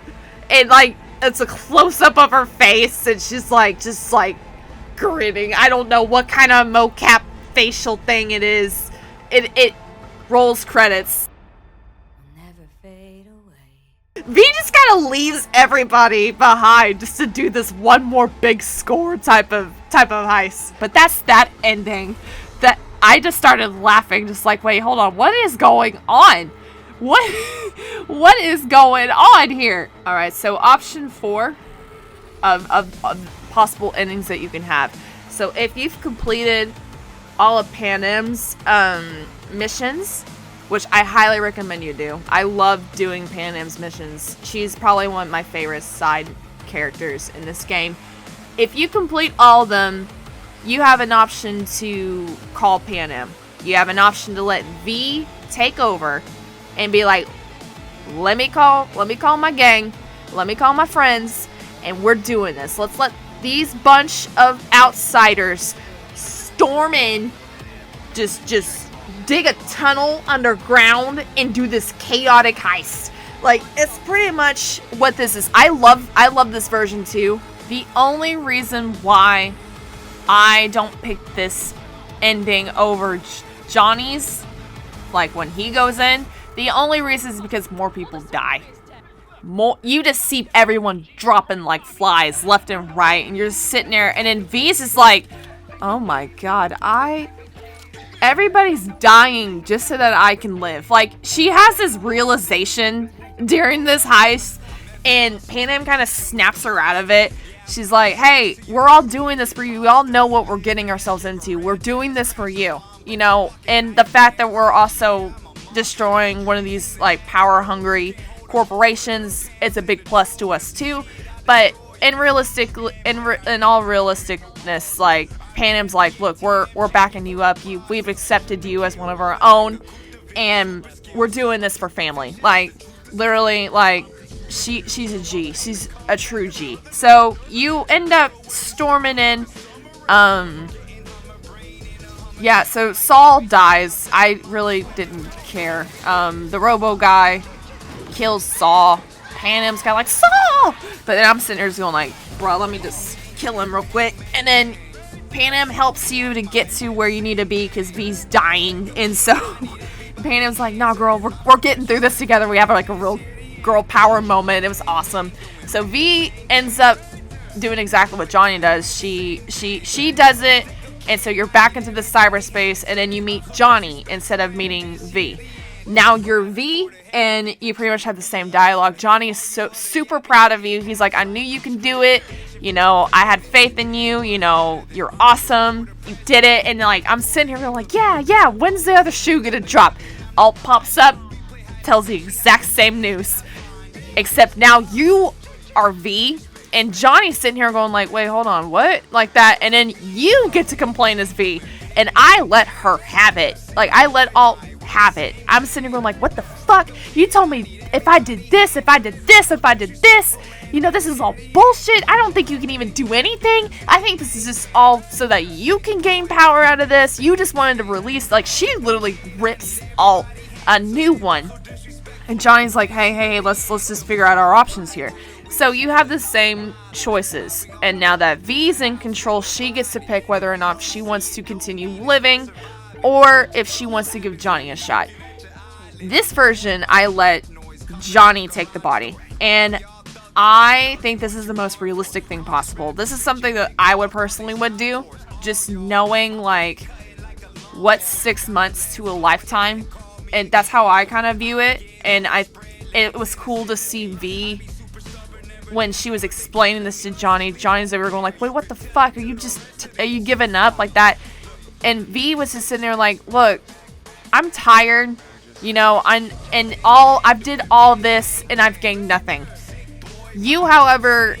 [SPEAKER 1] and like it's a close-up of her face, and she's like just like grinning. I don't know what kind of mocap facial thing it is. It rolls credits.
[SPEAKER 5] Never fade away.
[SPEAKER 1] V just kind of leaves everybody behind just to do this one more big score type of heist. But that's that ending. That I just started laughing, just like, wait, hold on, what is going on? What is going on here? All right, so option 4 of possible endings that you can have. So if you've completed all of Panam's missions, which I highly recommend you do. I love doing Panam's missions. She's probably one of my favorite side characters in this game. If you complete all of them, you have an option to call Panam. You have an option to let V take over and be like, let me call my gang, let me call my friends, and we're doing this. Let's let these bunch of outsiders storm in, just dig a tunnel underground and do this chaotic heist. Like, it's pretty much what this is. I love this version too. The only reason why I don't pick this ending over Johnny's, like when he goes in, the only reason is because more people die. You just see everyone dropping like flies left and right, and you're just sitting there, and then V's just like, oh my god, everybody's dying just so that I can live. Like, she has this realization during this heist, and Panam kind of snaps her out of it. She's like, hey, we're all doing this for you. We all know what we're getting ourselves into. We're doing this for you, you know? And the fact that we're also destroying one of these, like, power-hungry corporations, it's a big plus to us, too. But in all realisticness, like, Panam's like, look, we're backing you up. We've accepted you as one of our own, and we're doing this for family. Like, literally, like, she's a G. She's a true G. So you end up storming in. Yeah, so Saul dies. I really didn't care. The Robo guy kills Saul. Panam's kind of like, Saul! But then I'm sitting there just going like, bro, let me just kill him real quick. And then Panam helps you to get to where you need to be because V's dying. And so Panam's like, nah, girl, we're getting through this together. We have like a real girl power moment. It was awesome. So V ends up doing exactly what Johnny does. She does it, and so you're back into the cyberspace, and then you meet Johnny instead of meeting V. Now you're V, and you pretty much have the same dialogue. Johnny is so super proud of you. He's like, I knew you can do it. You know, I had faith in you. You know, you're awesome. You did it. And like, I'm sitting here going like, yeah. When's the other shoe gonna drop? Alt pops up, tells the exact same news, except now you are V, and Johnny's sitting here going like, wait, hold on, what? Like that, and then you get to complain as V, and I let her have it. Like, I let Alt have it. I'm sitting here going like, what the fuck? You told me if I did this, if I did this, if I did this, you know, this is all bullshit. I don't think you can even do anything. I think this is just all so that you can gain power out of this. You just wanted to release, like, she literally rips Alt a new one. And Johnny's like, hey, let's just figure out our options here. So you have the same choices. And now that V's in control, she gets to pick whether or not she wants to continue living or if she wants to give Johnny a shot. This version, I let Johnny take the body. And I think this is the most realistic thing possible. This is something that I would do. Just knowing, like, what's 6 months to a lifetime. And that's how I kind of view it. And it was cool to see V when she was explaining this to Johnny. Johnny's over going like, wait, what the fuck? Are you giving up like that? And V was just sitting there like, look, I'm tired, you know, I did all this and I've gained nothing. You, however,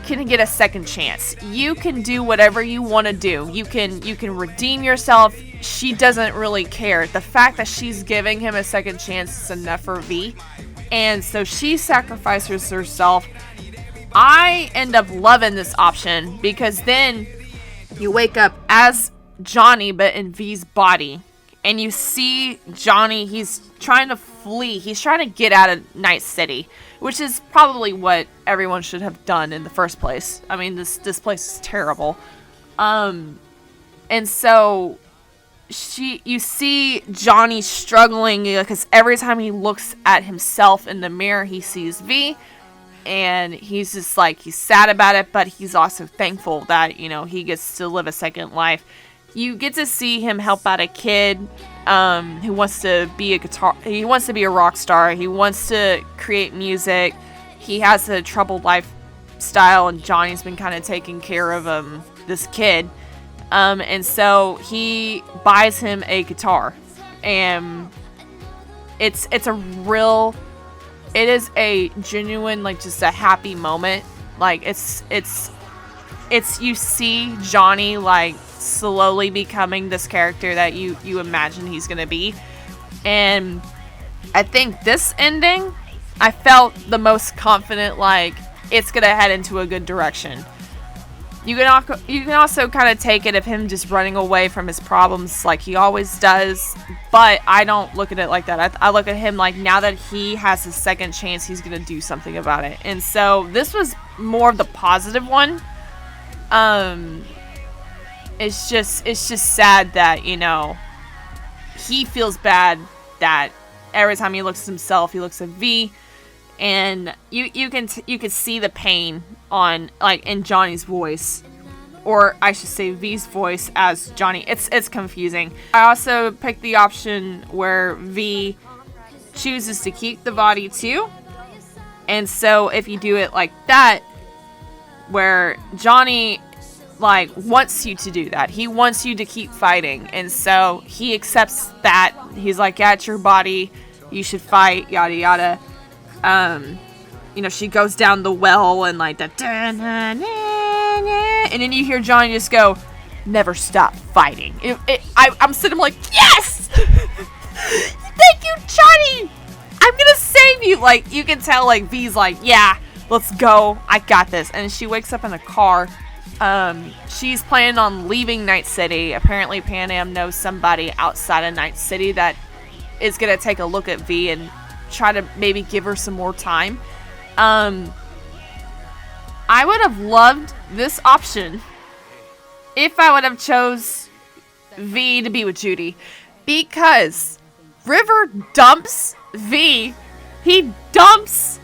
[SPEAKER 1] can get a second chance. You can do whatever you want to do. You can redeem yourself. She doesn't really care. The fact that she's giving him a second chance is enough for V. And so she sacrifices herself. I end up loving this option because then you wake up as Johnny, but in V's body. And you see Johnny, he's trying to flee. He's trying to get out of Night City, which is probably what everyone should have done in the first place. I mean, this place is terrible. And so you see Johnny struggling because every time he looks at himself in the mirror, he sees V. And he's just like, he's sad about it, but he's also thankful that, you know, he gets to live a second life. You get to see him help out a kid who wants to be a rock star. He wants to create music. He has a troubled lifestyle, and Johnny's been kind of taking care of this kid. And so he buys him a guitar, and it is a genuine, like, just a happy moment. Like, it's you see Johnny, like, slowly becoming this character that you imagine he's gonna be. And I think this ending, I felt the most confident, like, it's gonna head into a good direction. You can also kind of take it of him just running away from his problems like he always does, but I don't look at it like that. I look at him like, now that he has his second chance, he's gonna do something about it. And so this was more of the positive one. It's just sad that, you know, he feels bad that every time he looks at himself, he looks at V, and you can see the pain on, like, in Johnny's voice, or I should say V's voice as Johnny. It's confusing. I also picked the option where V chooses to keep the body too, and so if you do it like that, where Johnny, like, wants you to do that. He wants you to keep fighting. And so he accepts that. He's like, yeah, it's your body. You should fight, yada, yada. You know, she goes down the well and, like, that. And then you hear Johnny just go, never stop fighting. I'm sitting like, yes! Thank you, Johnny! I'm gonna save you! Like, you can tell, like, V's like, yeah, let's go. I got this. And she wakes up in a car. She's planning on leaving Night City. Apparently Panam knows somebody outside of Night City that is going to take a look at V and try to maybe give her some more time. I would have loved this option if I would have chose V to be with Judy, because River dumps V. He dumps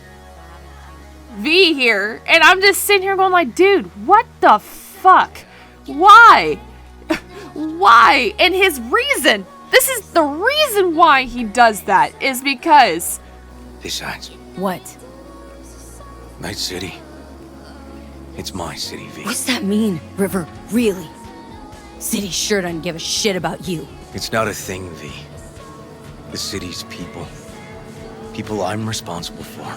[SPEAKER 1] V here, and I'm just sitting here going like, dude, what the fuck? Why? Why? And his reason, this is the reason why he does that, is because...
[SPEAKER 3] Besides,
[SPEAKER 5] What?
[SPEAKER 3] Night City. It's my city, V.
[SPEAKER 5] What's that mean, River? Really? City sure doesn't give a shit about you.
[SPEAKER 3] It's not a thing, V. The city's people. People I'm responsible for.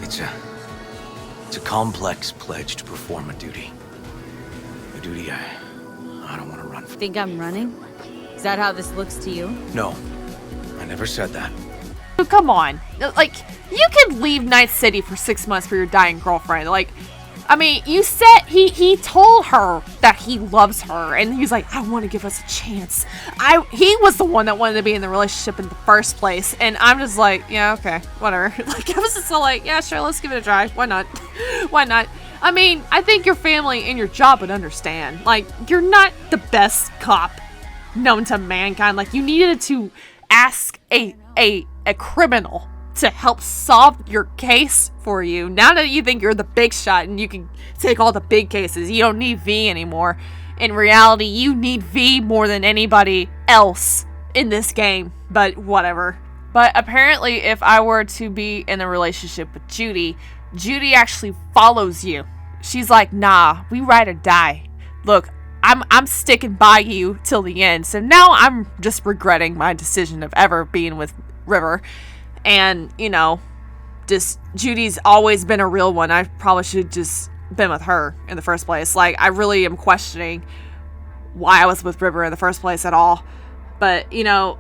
[SPEAKER 3] It's a complex pledge to perform a duty. A duty I don't want to run from.
[SPEAKER 5] Think I'm running? Is that how this looks to you?
[SPEAKER 3] No, I never said that.
[SPEAKER 1] Come on. Like, you could leave Night City for 6 months for your dying girlfriend. Like, I mean, you said he told her that he loves her, and he's like, I want to give us a chance. He was the one that wanted to be in the relationship in the first place, and I'm just like, yeah, okay, whatever. Like, I was just so like, yeah, sure, let's give it a try. Why not? Why not? I mean, I think your family and your job would understand. Like, you're not the best cop known to mankind. Like, you needed to ask a criminal to help solve your case for you. Now that you think you're the big shot and you can take all the big cases, you don't need V anymore. In reality, you need V more than anybody else in this game, but whatever. But apparently, if I were to be in a relationship with Judy, Judy actually follows you. She's like, nah, we ride or die. Look, I'm sticking by you till the end. So now I'm just regretting my decision of ever being with River. And, you know, just Judy's always been a real one. I probably should have just been with her in the first place. Like, I really am questioning why I was with River in the first place at all. But, you know,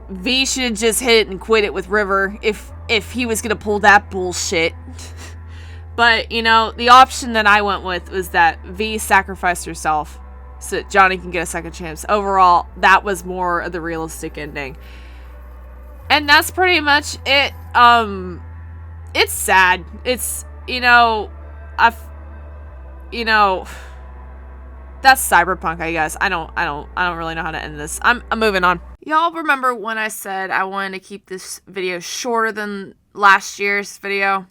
[SPEAKER 1] V should have just hit it and quit it with River if he was gonna pull that bullshit. But, you know, the option that I went with was that V sacrificed herself so that Johnny can get a second chance. Overall, that was more of the realistic ending. And that's pretty much it. It's sad. It's, you know, that's cyberpunk, I guess. I don't really know how to end this. I'm moving on. Y'all remember when I said I wanted to keep this video shorter than last year's video?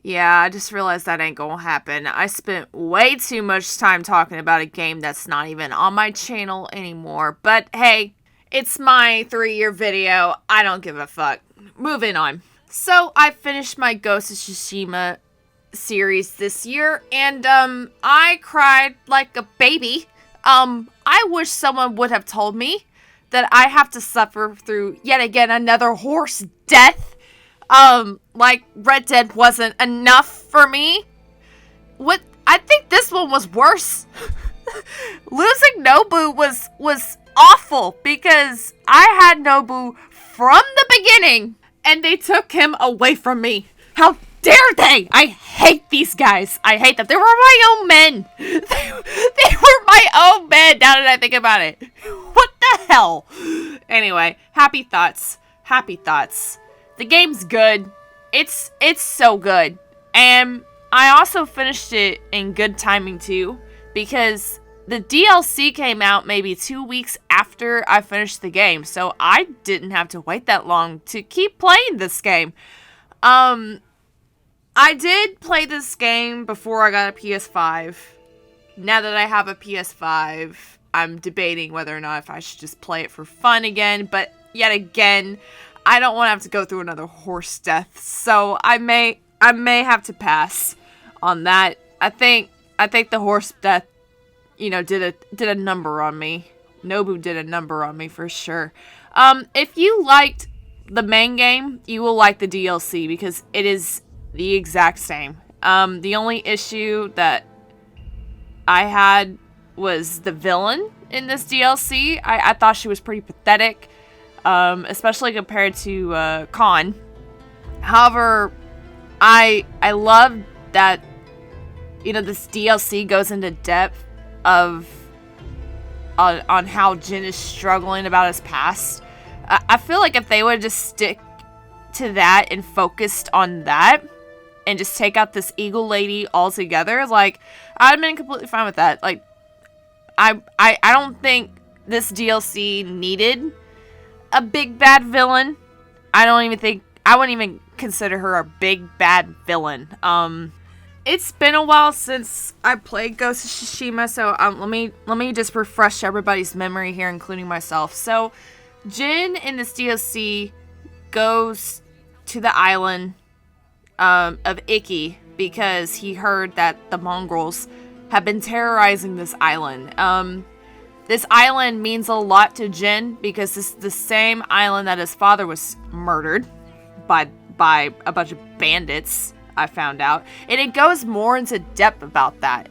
[SPEAKER 1] Yeah, I just realized that ain't gonna happen. I spent way too much time talking about a game that's not even on my channel anymore. But hey, it's my 3-year video. I don't give a fuck. Moving on. So I finished my Ghost of Tsushima series this year, and I cried like a baby. I wish someone would have told me that I have to suffer through yet again another horse death. Like Red Dead wasn't enough for me. I think this one was worse. Losing Nobu was awful because I had Nobu from the beginning and they took him away from me. How dare they? I hate these guys. I hate them. They were my own men. They were my own men, now that I think about it. What the hell? Anyway, happy thoughts. Happy thoughts. The game's good. It's so good. And I also finished it in good timing too, because the DLC came out maybe 2 weeks after I finished the game, so I didn't have to wait that long to keep playing this game. I did play this game before I got a PS5. Now that I have a PS5, I'm debating whether or not if I should just play it for fun again, but yet again, I don't want to have to go through another horse death, so I may have to pass on that. I think the horse death, you know, did a number on me. Nobu did a number on me for sure. If you liked the main game, you will like the DLC because it is the exact same. The only issue that I had was the villain in this DLC. I thought she was pretty pathetic, especially compared to Khan. However, I love that, you know, this DLC goes into depth on how Jin is struggling about his past. I feel like if they would just stick to that and focused on that and just take out this eagle lady altogether, like, I'd have been completely fine with that. Like, I don't think this DLC needed a big bad villain. I wouldn't even consider her a big bad villain. It's been a while since I played Ghost of Tsushima, so let me just refresh everybody's memory here, including myself. So, Jin in this DLC goes to the island of Iki because he heard that the Mongols have been terrorizing this island. This island means a lot to Jin because this is the same island that his father was murdered by a bunch of bandits, I found out. And it goes more into depth about that,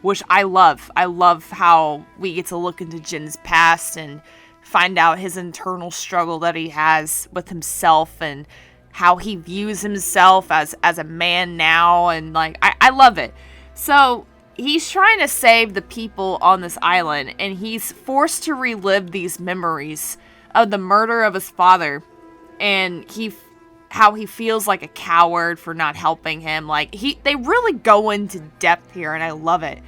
[SPEAKER 1] which I love. I love how we get to look into Jin's past and find out his internal struggle that he has with himself and how he views himself as a man now. And like, I love it. So he's trying to save the people on this island, and he's forced to relive these memories of the murder of his father, and how he feels like a coward for not helping him. Like, they really go into depth here, and I love it.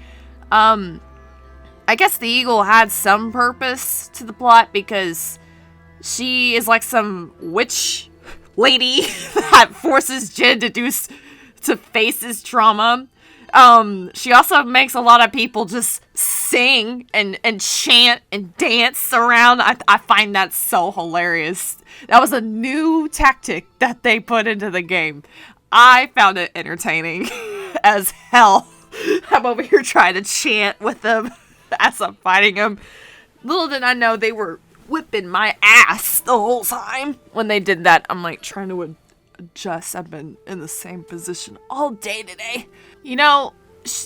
[SPEAKER 1] I guess the eagle had some purpose to the plot because she is like some witch lady that forces Jin to face his trauma. She also makes a lot of people just sing and chant and dance around. I find that so hilarious. That was a new tactic that they put into the game. I found it entertaining as hell. I'm over here trying to chant with them as I'm fighting them. Little did I know they were whipping my ass the whole time. When they did that, I'm like trying to adjust. I've been in the same position all day today. You know,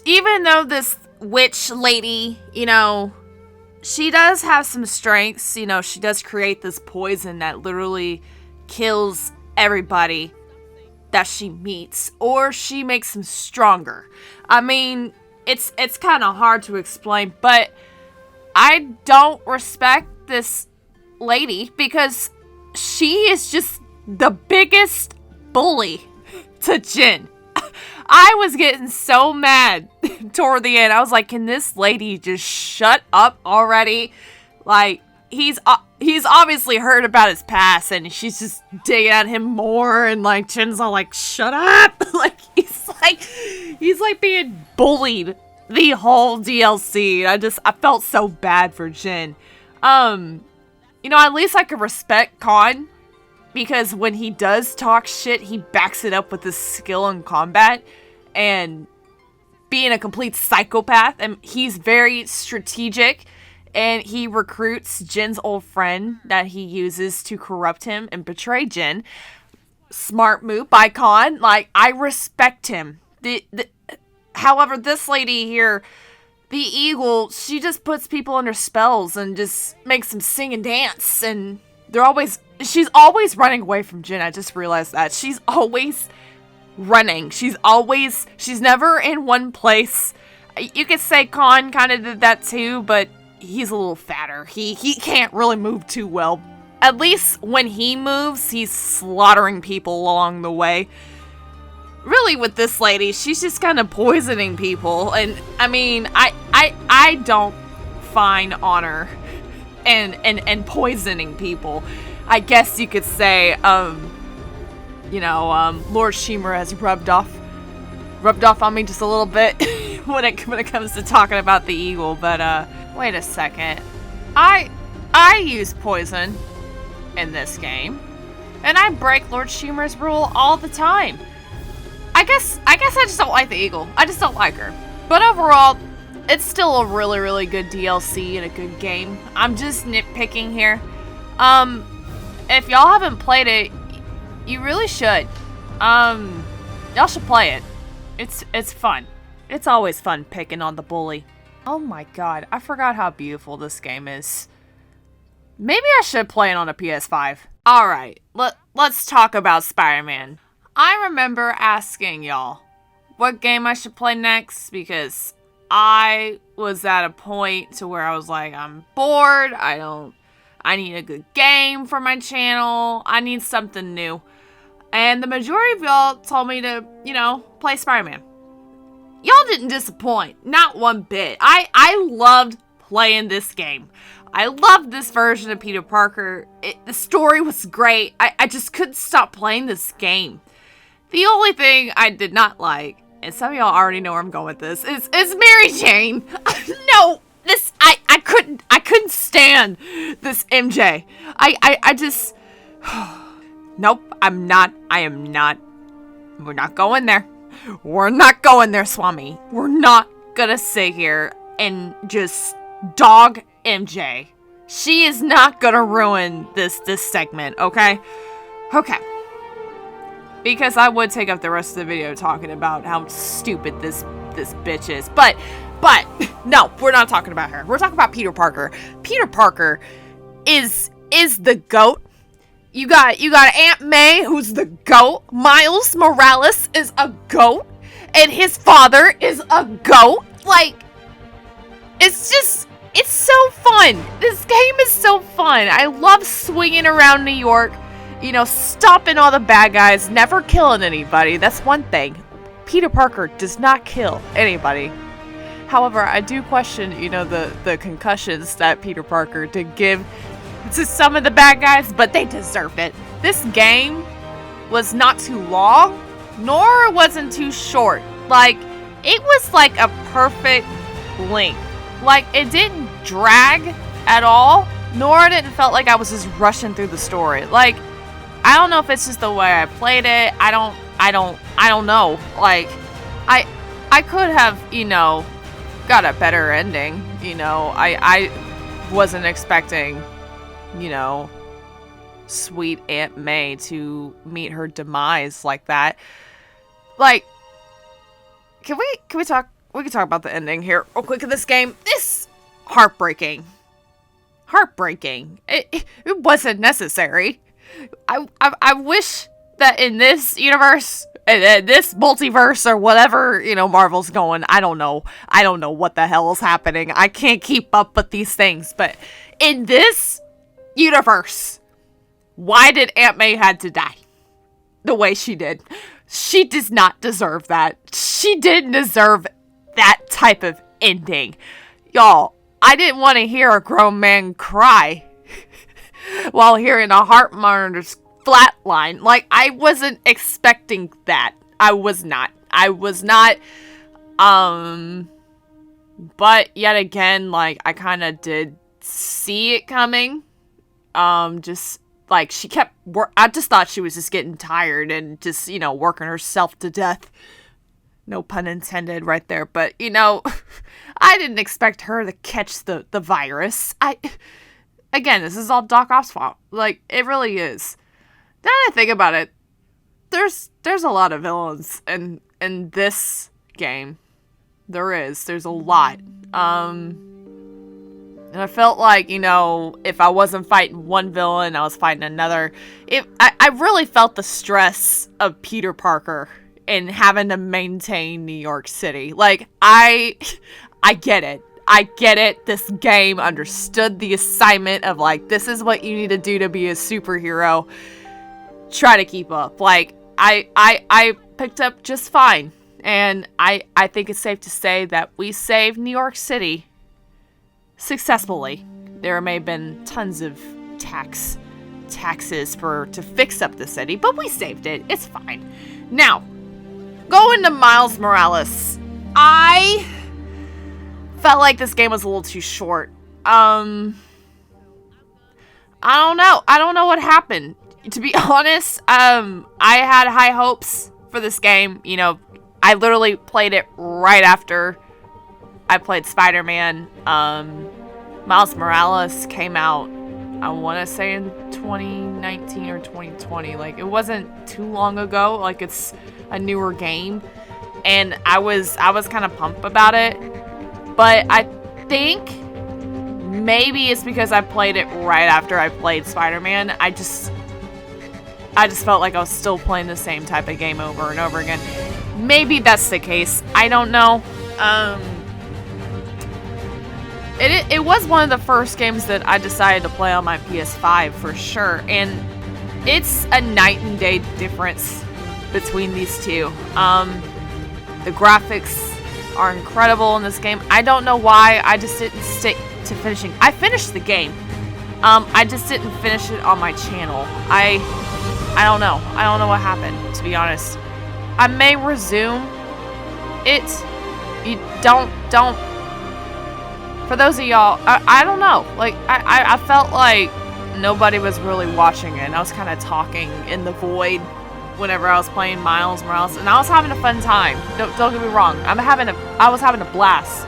[SPEAKER 1] even though this witch lady, you know, she does have some strengths. You know, she does create this poison that literally kills everybody that she meets, or she makes them stronger. I mean, it's kind of hard to explain, but I don't respect this lady because she is just the biggest bully to Jin. I was getting so mad toward the end. I was like, can this lady just shut up already? Like, he's obviously heard about his past, and she's just digging at him more, and like Jin's all like, shut up. Like he's like being bullied the whole DLC. I felt so bad for Jin. You know, at least I could respect Khan, because when he does talk shit, he backs it up with his skill in combat and being a complete psychopath. And he's very strategic, and he recruits Jin's old friend that he uses to corrupt him and betray Jin. Smart move by Khan. Like, I respect him. However, this lady here, the eagle, she just puts people under spells and just makes them sing and dance, and she's always running away from Jin. I just realized that. She's always running. She's never in one place. You could say Khan kind of did that too, but he's a little fatter. He can't really move too well. At least when he moves, he's slaughtering people along the way. Really, with this lady, she's just kind of poisoning people, and I mean, I don't find honor and poisoning people. I guess you could say, you know, Lord Shimura has rubbed off on me just a little bit when it comes to talking about the eagle. But wait a second, I use poison in this game, and I break Lord Shimura's rule all the time. I guess I just don't like the eagle. I just don't like her. But overall, it's still a really, really good DLC and a good game. I'm just nitpicking here. If y'all haven't played it, you really should. Y'all should play it. It's fun. It's always fun picking on the bully. Oh my god, I forgot how beautiful this game is. Maybe I should play it on a PS5. Alright, let's talk about Spider-Man. I remember asking y'all what game I should play next, because I was at a point to where I was like, I'm bored, I need a good game for my channel, I need something new. And the majority of y'all told me to, you know, play Spider-Man. Y'all didn't disappoint, not one bit. I loved playing this game. I loved this version of Peter Parker. The story was great. I just couldn't stop playing this game. The only thing I did not like, and some of y'all already know where I'm going with this, is Mary Jane. No, I couldn't stand this MJ. I just nope, I am not. We're not going there. We're not going there, Swami. We're not gonna sit here and just dog MJ. She is not gonna ruin this segment, okay? Okay. Because I would take up the rest of the video talking about how stupid this bitch is. But no, we're not talking about her. We're talking about Peter Parker. Peter Parker is the GOAT. You got Aunt May, who's the GOAT. Miles Morales is a GOAT. And his father is a GOAT. Like, it's so fun. This game is so fun. I love swinging around New York, you know, stopping all the bad guys, never killing anybody. That's one thing. Peter Parker does not kill anybody. However, I do question, you know, the concussions that Peter Parker did give to some of the bad guys, but they deserved it. This game was not too long, nor it wasn't too short. Like, it was like a perfect length. Like, it didn't drag at all, nor did it felt like I was just rushing through the story. Like, I don't know if it's just the way I played it. I don't know. Like, I could have, you know, got a better ending. You know, I wasn't expecting, you know, sweet Aunt May to meet her demise like that. Like, can we talk about the ending here real quick of this game? This heartbreaking. heartbreaking. It wasn't necessary. I wish that in this universe, this multiverse or whatever, Marvel's going, I don't know what the hell is happening. I can't keep up with these things. But in this universe, why did Aunt May had to die the way she did? She does not deserve that. She didn't deserve that type of ending. Y'all, I didn't want to hear a grown man cry while hearing a heart monitor's flatline. Like, I wasn't expecting that. I was not. But yet again, like, I kind of did see it coming. Just, like, she kept I just thought she was just getting tired and just, working herself to death. No pun intended right there. But, I didn't expect her to catch the virus. Again, this is all Doc Ock's fault. Like, it really is. Now that I think about it, there's a lot of villains in this game. There's a lot. And I felt like, if I wasn't fighting one villain, I was fighting another. I really felt the stress of Peter Parker and having to maintain New York City. Like, I get it. I get it. This game understood the assignment of, like, this is what you need to do to be a superhero. Try to keep up. Like, I picked up just fine. And I think it's safe to say that we saved New York City successfully. There may have been tons of taxes to fix up the city, but we saved it. It's fine. Now, going to Miles Morales. I felt like this game was a little too short. I don't know. I don't know what happened. To be honest, I had high hopes for this game. I literally played it right after I played Spider-Man. Miles Morales came out, I want to say in 2019 or 2020. Like, it wasn't too long ago. Like, it's a newer game. And I was kind of pumped about it. But I think maybe it's because I played it right after I played Spider-Man. I just felt like I was still playing the same type of game over and over again. Maybe that's the case. I don't know. It was one of the first games that I decided to play on my PS5 for sure. And it's a night and day difference between these two. The graphics are incredible in this game. I don't know why I just didn't stick to finishing. I finished the game. I just didn't finish it on my channel. I don't know. I don't know what happened, to be honest. I may resume it. You don't. For those of y'all, I don't know. Like, I felt like nobody was really watching it. I was kind of talking in the void whenever I was playing Miles Morales, and I was having a fun time. Don't get me wrong. I was having a blast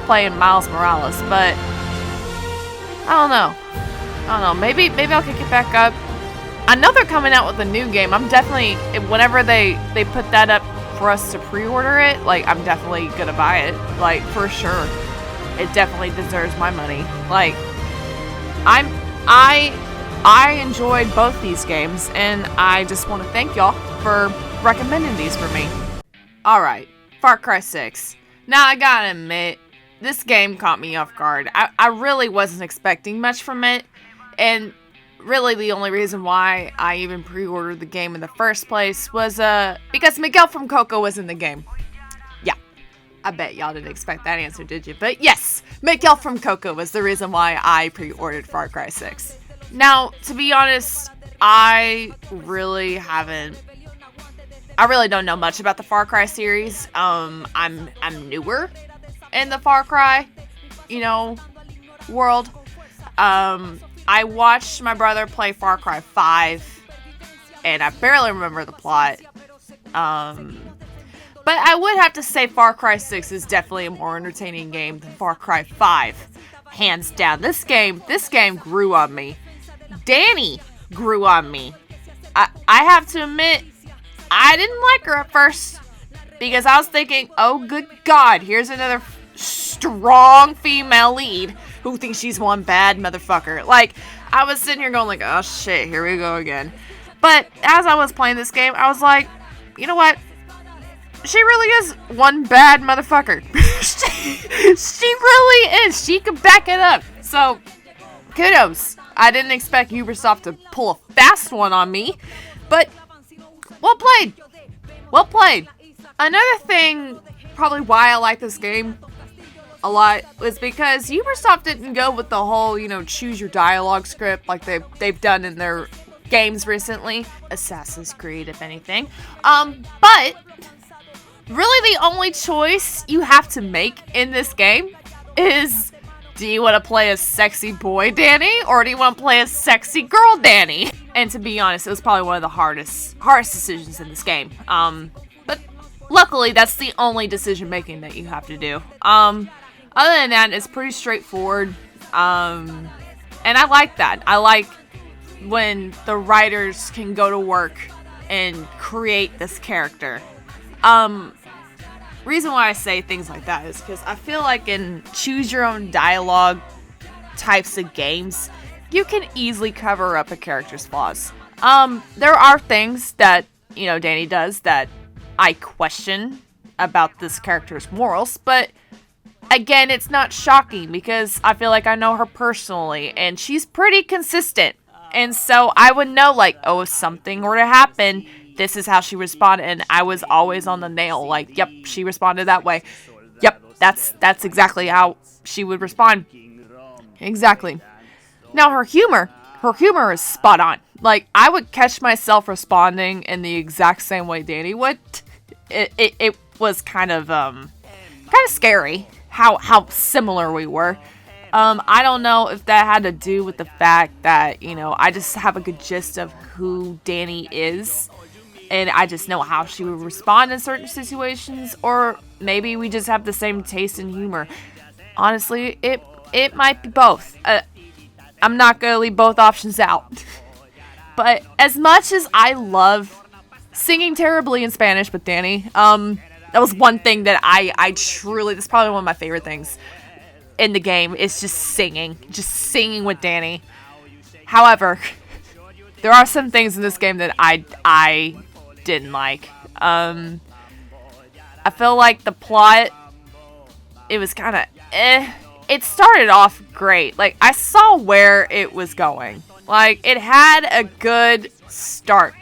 [SPEAKER 1] playing Miles Morales, but I don't know. Maybe I'll kick it back up. I know they're coming out with a new game. I'm definitely, whenever they put that up for us to pre-order it, like, I'm definitely gonna buy it, like, for sure. It definitely deserves my money. Like, I enjoyed both these games, and I just want to thank y'all for recommending these for me. Alright, Far Cry 6. Now, I gotta admit, this game caught me off guard. I really wasn't expecting much from it, and really the only reason why I even pre-ordered the game in the first place was because Miguel from Coco was in the game. Yeah, I bet y'all didn't expect that answer, did you? But yes, Miguel from Coco was the reason why I pre-ordered Far Cry 6. Now, to be honest, I really don't know much about the Far Cry series. I'm newer in the Far Cry, world. I watched my brother play Far Cry 5, and I barely remember the plot. But I would have to say Far Cry 6 is definitely a more entertaining game than Far Cry 5. Hands down. This game grew on me. Danny grew on me. I have to admit, I didn't like her at first, because I was thinking, oh good God, here's another strong female lead who thinks she's one bad motherfucker. Like, I was sitting here going like, oh shit, here we go again. But as I was playing this game, I was like, you know what? She really is one bad motherfucker. she really is. She can back it up. So, kudos. I didn't expect Ubisoft to pull a fast one on me, but well played. Well played. Another thing, probably why I like this game a lot, was because Ubisoft didn't go with the whole, choose your dialogue script like they've done in their games recently. Assassin's Creed, if anything. But really the only choice you have to make in this game is, do you want to play a sexy boy Danny, or do you want to play a sexy girl Danny? And to be honest, it was probably one of the hardest decisions in this game. But luckily, that's the only decision making that you have to do. Other than that, it's pretty straightforward. And I like that. I like when the writers can go to work and create this character. Reason why I say things like that is because I feel like in choose your own dialogue types of games, you can easily cover up a character's flaws. There are things that, Danny does that I question about this character's morals, but again, it's not shocking because I feel like I know her personally and she's pretty consistent. And so I would know, like, oh, if something were to happen, this is how she responded, and I was always on the nail. Like, yep, she responded that way. Yep, that's exactly how she would respond. Exactly. Now, her humor is spot on. Like, I would catch myself responding in the exact same way Danny would. It was kind of scary how similar we were. I don't know if that had to do with the fact that, I just have a good gist of who Danny is, and I just know how she would respond in certain situations, or maybe we just have the same taste in humor. Honestly, it might be both. I'm not gonna leave both options out. But as much as I love singing terribly in Spanish with Danny, that was one thing that I truly, that's probably one of my favorite things in the game, is just singing with Danny. However, there are some things in this game that I didn't like. I feel like the plot, it was kind of it started off great. Like, I saw where it was going. Like, it had a good start.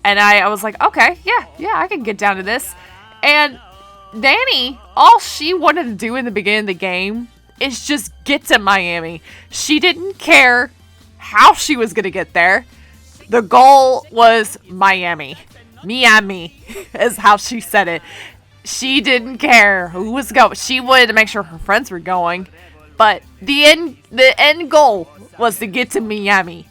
[SPEAKER 1] And I was like, okay, yeah, I can get down to this. And Danny, all she wanted to do in the beginning of the game is just get to Miami. She didn't care how she was going to get there. The goal was Miami. Miami is how she said it. She didn't care who was going. She wanted to make sure her friends were going. But the end goal was to get to Miami.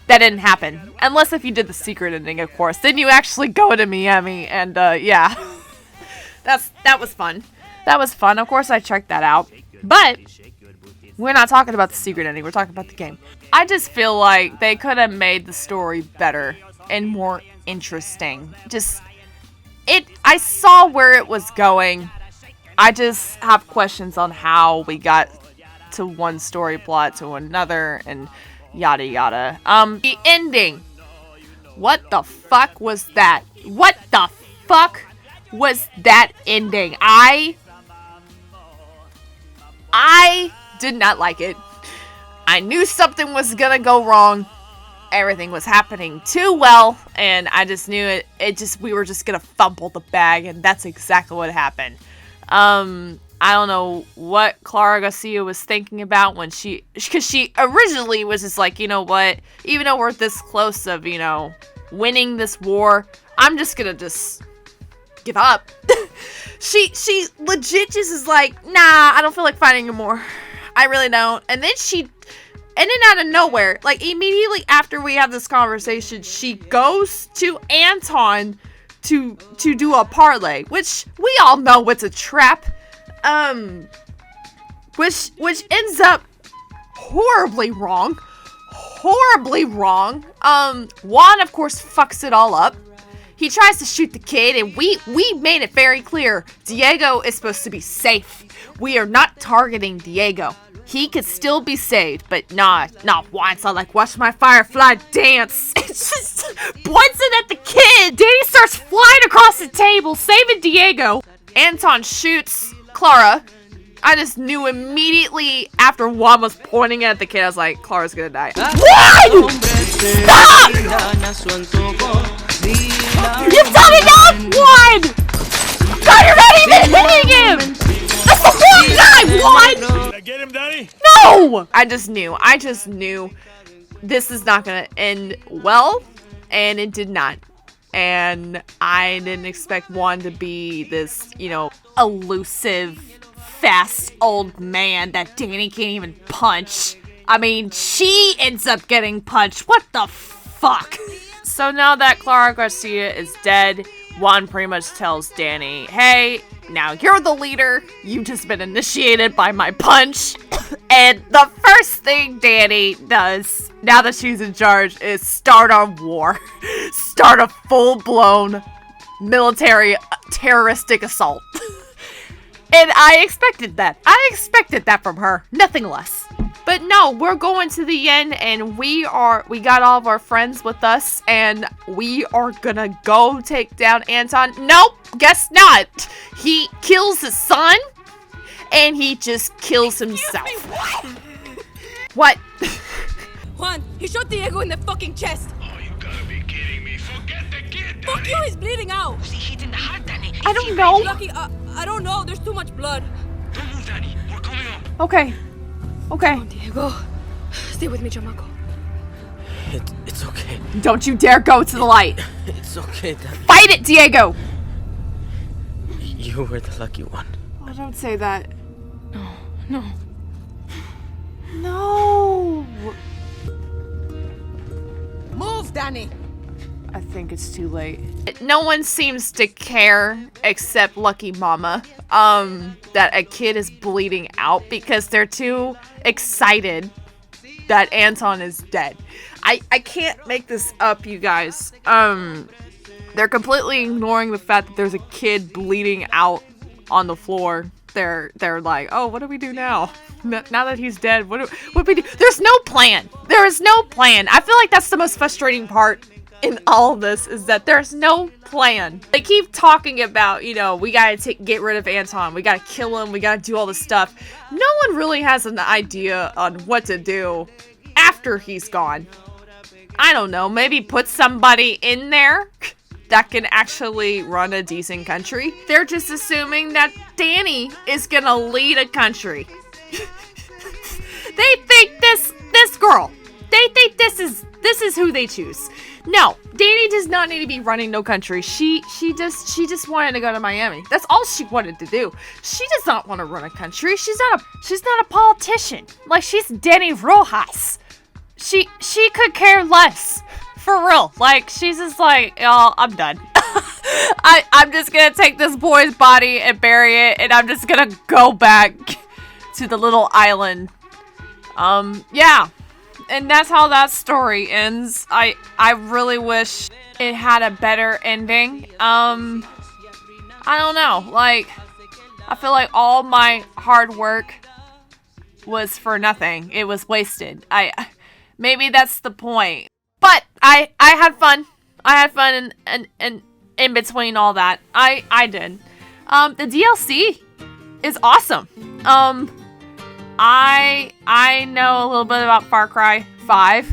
[SPEAKER 1] That didn't happen. Unless if you did the secret ending, of course. Then you actually go to Miami. And, yeah. That was fun. That was fun. Of course, I checked that out. But we're not talking about the secret ending. We're talking about the game. I just feel like they could have made the story better and more interesting. I saw where it was going. I just have questions on how we got to one story plot to another and yada yada. The ending. What the fuck was that? What the fuck was that ending? I did not like it. I knew something was gonna go wrong. Everything was happening too well, and I just knew we were just gonna fumble the bag, and that's exactly what happened. I don't know what Clara Garcia was thinking about because she originally was just like, you know what, even though we're this close of, winning this war, I'm just gonna give up. she legit just is like, nah, I don't feel like fighting anymore. I really don't. And then out of nowhere, like immediately after we have this conversation, she goes to Anton to do a parlay, which we all know it's a trap. Which ends up horribly wrong. Juan, of course, fucks it all up. He tries to shoot the kid, and we made it very clear. Diego is supposed to be safe. We are not targeting Diego. he could still be saved, but not once. I like watch my firefly dance. It's just points it at the kid. Danny starts flying across the table, saving Diego. Anton shoots Clara. I just knew immediately after Juan was pointing at the kid, I was like, Clara's gonna die. What? Stop! You've done enough, Juan! God, you're not even hitting him! That's the wrong guy, Juan!
[SPEAKER 6] Did I get him, Danny?
[SPEAKER 1] No! I just knew this is not gonna end well, and it did not. And I didn't expect Juan to be this, elusive, fast old man that Danny can't even punch. I mean, she ends up getting punched. What the fuck? So now that Clara Garcia is dead, Juan pretty much tells Danny, hey, now you're the leader. You've just been initiated by my punch. And the first thing Danny does, now that she's in charge, is start a war. Start a full-blown military terroristic assault. And I expected that. I expected that from her. Nothing less. But no, we're going to the end, and we got all of our friends with us, and we are gonna go take down Anton. Nope, guess not. He kills his son, and he just kills himself. What?
[SPEAKER 5] Juan, he shot Diego in the fucking chest.
[SPEAKER 6] Oh, you gotta be kidding me. Forget the kid,
[SPEAKER 5] Fuck
[SPEAKER 6] Danny.
[SPEAKER 5] you, he's bleeding out.
[SPEAKER 6] Was he hit in the heart, Danny?
[SPEAKER 1] I don't know.
[SPEAKER 5] Lucky, I don't know. There's too much blood.
[SPEAKER 6] Don't move, Danny. We're coming up.
[SPEAKER 1] Okay.
[SPEAKER 5] Diego, stay with me, chamaco.
[SPEAKER 7] It's okay.
[SPEAKER 1] Don't you dare go to the light.
[SPEAKER 7] It's okay, Daddy.
[SPEAKER 1] Fight it, Diego.
[SPEAKER 7] You were the lucky one.
[SPEAKER 1] Oh, don't say that.
[SPEAKER 2] No.
[SPEAKER 1] No.
[SPEAKER 5] Move, Danny.
[SPEAKER 1] I think it's too late. No one seems to care except Lucky Mama that a kid is bleeding out because they're too excited that Anton is dead. I can't make this up, you guys. They're completely ignoring the fact that there's a kid bleeding out on the floor. They're like, oh, what do we do now? Now that he's dead, what do we do? There's no plan. There is no plan. I feel like that's the most frustrating part in all of this, is that there's no plan. They keep talking about, we gotta get rid of Anton, we gotta kill him, we gotta do all this stuff. No one really has an idea on what to do after he's gone. I don't know, maybe put somebody in there that can actually run a decent country. They're just assuming that Danny is gonna lead a country. They think this girl, they think this is who they choose. No, Danny does not need to be running no country. She just wanted to go to Miami. That's all she wanted to do. She does not want to run a country. She's not a politician. Like, she's Danny Rojas. She could care less. For real. Like, she's just like, y'all, I'm done. I'm just gonna take this boy's body and bury it, and I'm just gonna go back to the little island. Yeah. And that's how that story ends. I really wish it had a better ending. I don't know. Like, I feel like all my hard work was for nothing. It was wasted. Maybe that's the point. But I had fun. I had fun in between all that. I did. The DLC is awesome. I know a little bit about Far Cry 5,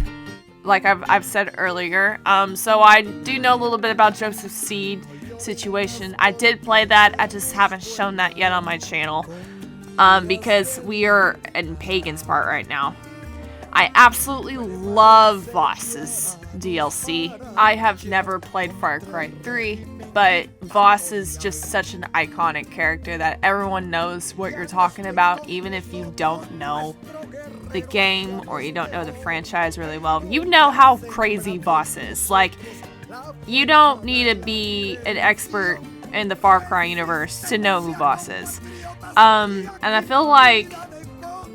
[SPEAKER 1] like I've said earlier. So I do know a little bit about Joseph Seed situation. I did play that. I just haven't shown that yet on my channel, because we are in Pagan's part right now. I absolutely love Voss's DLC. I have never played Far Cry 3, but Voss is just such an iconic character that everyone knows what you're talking about, even if you don't know the game or you don't know the franchise really well. You know how crazy Voss is. Like, you don't need to be an expert in the Far Cry universe to know who Voss is. And I feel like,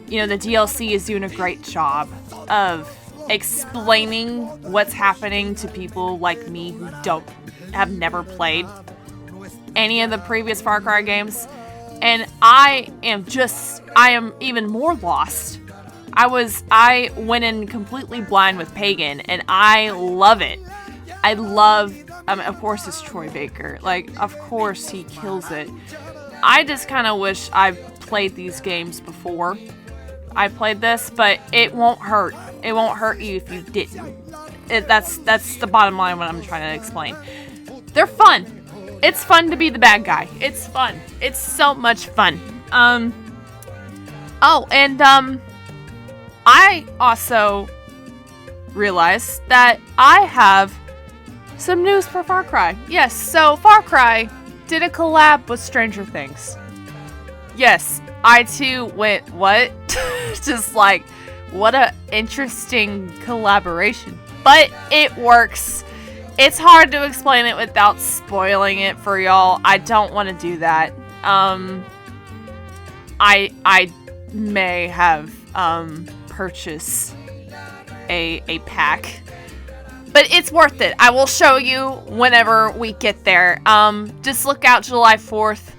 [SPEAKER 1] the DLC is doing a great job of explaining what's happening to people like me who have never played any of the previous Far Cry games. and I am even more lost. I went in completely blind with Pagan, and I love it. I love, of course it's Troy Baker. Like, of course he kills it. I just kind of wish I played these games before I played this, but it won't hurt. It won't hurt you if you didn't. That's the bottom line what I'm trying to explain. They're fun. It's fun to be the bad guy. It's fun. It's so much fun. I also realized that I have some news for Far Cry. Yes, so Far Cry did a collab with Stranger Things. Yes, I too went, what? Just like, what a interesting collaboration. But it works. It's hard to explain it without spoiling it for y'all. I don't want to do that. I may have purchased a pack, but it's worth it. I will show you whenever we get there. Just look out July 4th.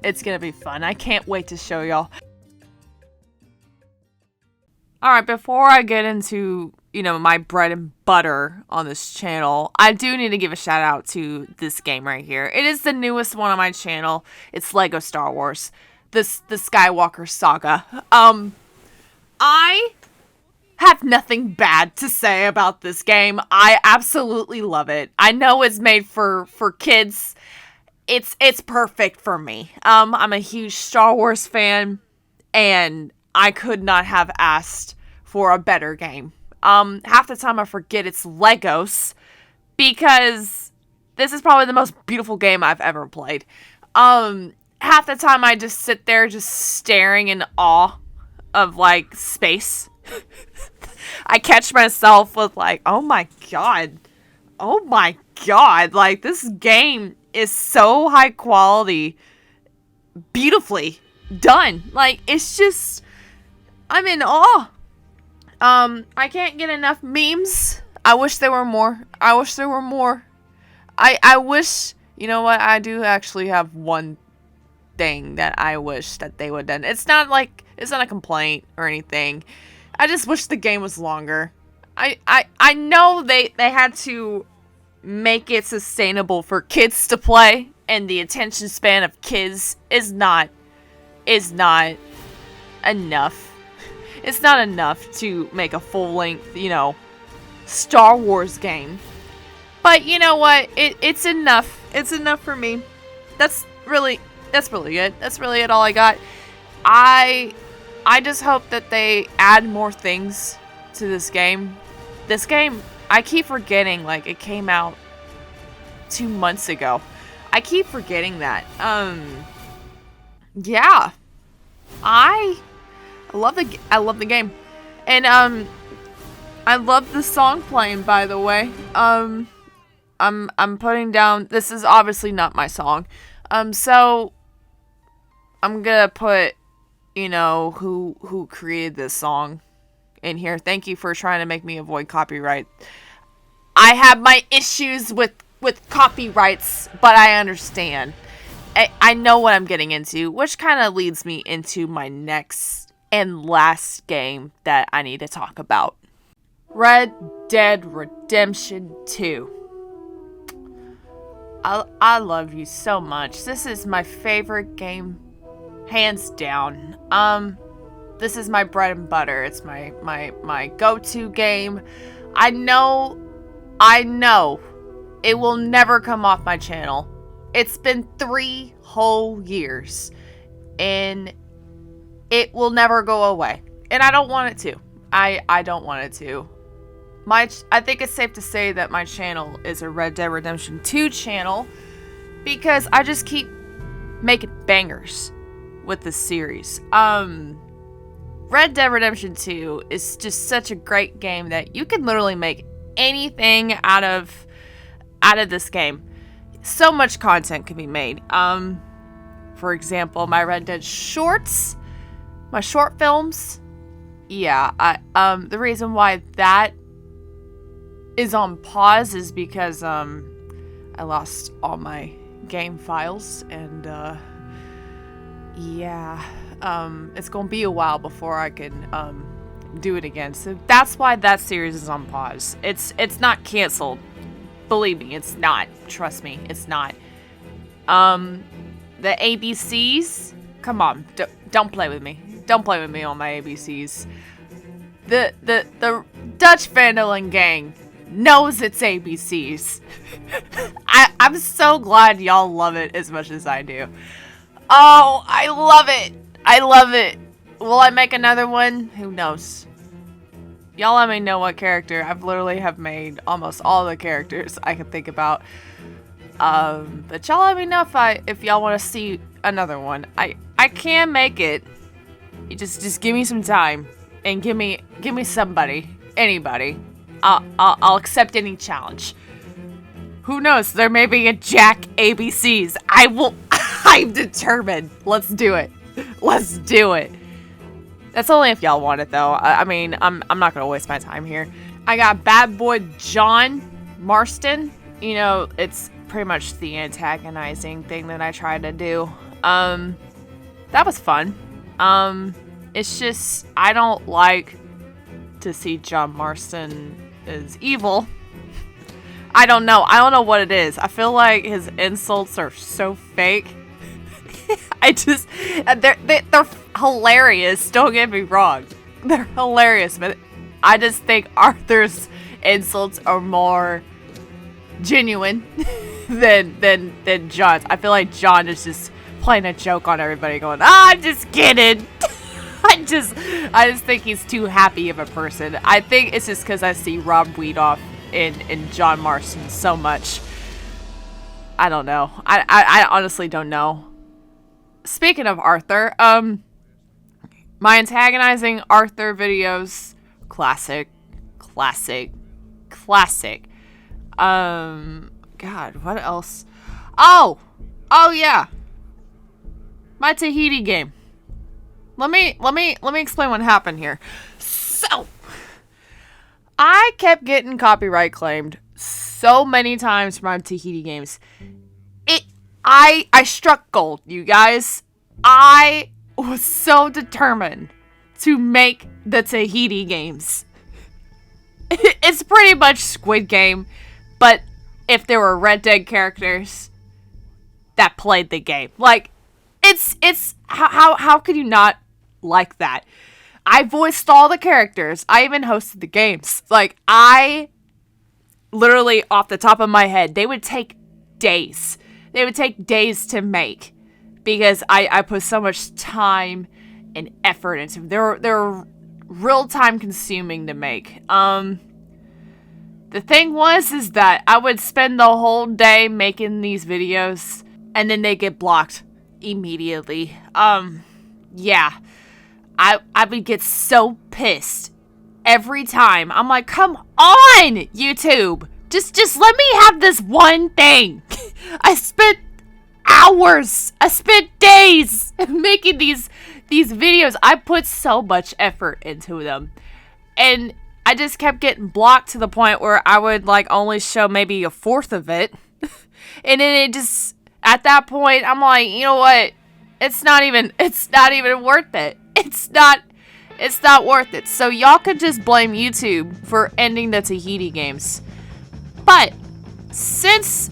[SPEAKER 1] It's gonna be fun. I can't wait to show y'all. Alright, before I get into, my bread and butter on this channel, I do need to give a shout out to this game right here. It is the newest one on my channel. It's Lego Star Wars. The Skywalker Saga. I have nothing bad to say about this game. I absolutely love it. I know it's made for kids. It's perfect for me. I'm a huge Star Wars fan, and I could not have asked for a better game. Half the time I forget it's Legos, because this is probably the most beautiful game I've ever played. Half the time I just sit there just staring in awe of, like, space. I catch myself with, like, oh my god, like, this game is so high quality, beautifully done. Like, it's just, I'm in awe. I can't get enough memes. I wish there were more. I wish, you know what, I do actually have one thing that I wish that they would have done. It's not a complaint or anything. I just wish the game was longer. I know they had to make it sustainable for kids to play, and the attention span of kids is not enough. It's not enough to make a full-length, Star Wars game. But you know what? It's enough. It's enough for me. That's really it. That's really it, all I got. I just hope that they add more things to this game. This game, I keep forgetting, like, it came out 2 months ago. I keep forgetting that. Yeah. I love the game. And, I love the song playing, by the way. I'm putting down, this is obviously not my song. So I'm gonna put, who created this song in here. Thank you for trying to make me avoid copyright. I have my issues with copyrights, but I understand. I know what I'm getting into, which kind of leads me into my next and last game that I need to talk about. Red Dead Redemption 2. I love you so much. This is my favorite game, hands down. This is my bread and butter. It's my go-to game. I know it will never come off my channel. It's been 3 whole years, and it will never go away. And I don't want it to. I don't want it to. I think it's safe to say that my channel is a Red Dead Redemption 2 channel, because I just keep making bangers with this series. Red Dead Redemption 2 is just such a great game that you can literally make anything out of this game. So much content can be made. For example, my Red Dead shorts, my short films. Yeah, the reason why that is on pause is because I lost all my game files, and yeah, it's gonna be a while before I can do it again. So that's why that series is on pause. It's not canceled. Believe me, it's not. Trust me, it's not. The ABCs, come on, don't play with me. Don't play with me on my ABCs. The Dutch Vanderlyn gang knows its ABCs. I'm so glad y'all love it as much as I do. Oh, I love it. I love it. Will I make another one? Who knows? Y'all let me know what character. I've literally have made almost all the characters I can think about. But y'all let me know if y'all want to see another one. I can make it. You just give me some time and give me somebody, anybody. I'll accept any challenge. Who knows? There may be a Jack ABCs. I will. I'm determined. Let's do it. Let's do it. That's only if y'all want it, though. I mean, I'm not gonna waste my time here. I got Bad Boy John Marston. You know, it's pretty much the antagonizing thing that I tried to do. That was fun. It's just I don't like to see John Marston as evil. I don't know what it is. I feel like his insults are so fake. They're hilarious. Don't get me wrong. They're hilarious, but I just think Arthur's insults are more genuine than John's. I feel like John is just playing a joke on everybody, going, I'm just kidding. I just think he's too happy of a person. I think it's just because I see Rob Weedoff in John Marston so much. I don't know. I honestly don't know. Speaking of Arthur, my antagonizing Arthur videos, classic. God, what else? Oh yeah. My Tahiti game. Let me explain what happened here. So, I kept getting copyright claimed so many times for my Tahiti games. I struck gold, you guys. I was so determined to make the Tahiti games. It's pretty much Squid Game, but if there were Red Dead characters that played the game. Like, it's how could you not like that? I voiced all the characters. I even hosted the games. Like, I literally, off the top of my head, they would take days. They would take days to make because I put so much time and effort into them. They're real time consuming to make. The thing is that I would spend the whole day making these videos and then they get blocked immediately. Yeah. I would get so pissed every time. I'm like, come on, YouTube. Just let me have this one thing. I spent hours. I spent days making these videos. I put so much effort into them. And I just kept getting blocked to the point where I would like only show maybe a fourth of it. And then it just, at that point, I'm like, you know what? It's not even worth it. It's not worth it. So y'all could just blame YouTube for ending the Tahiti games. But since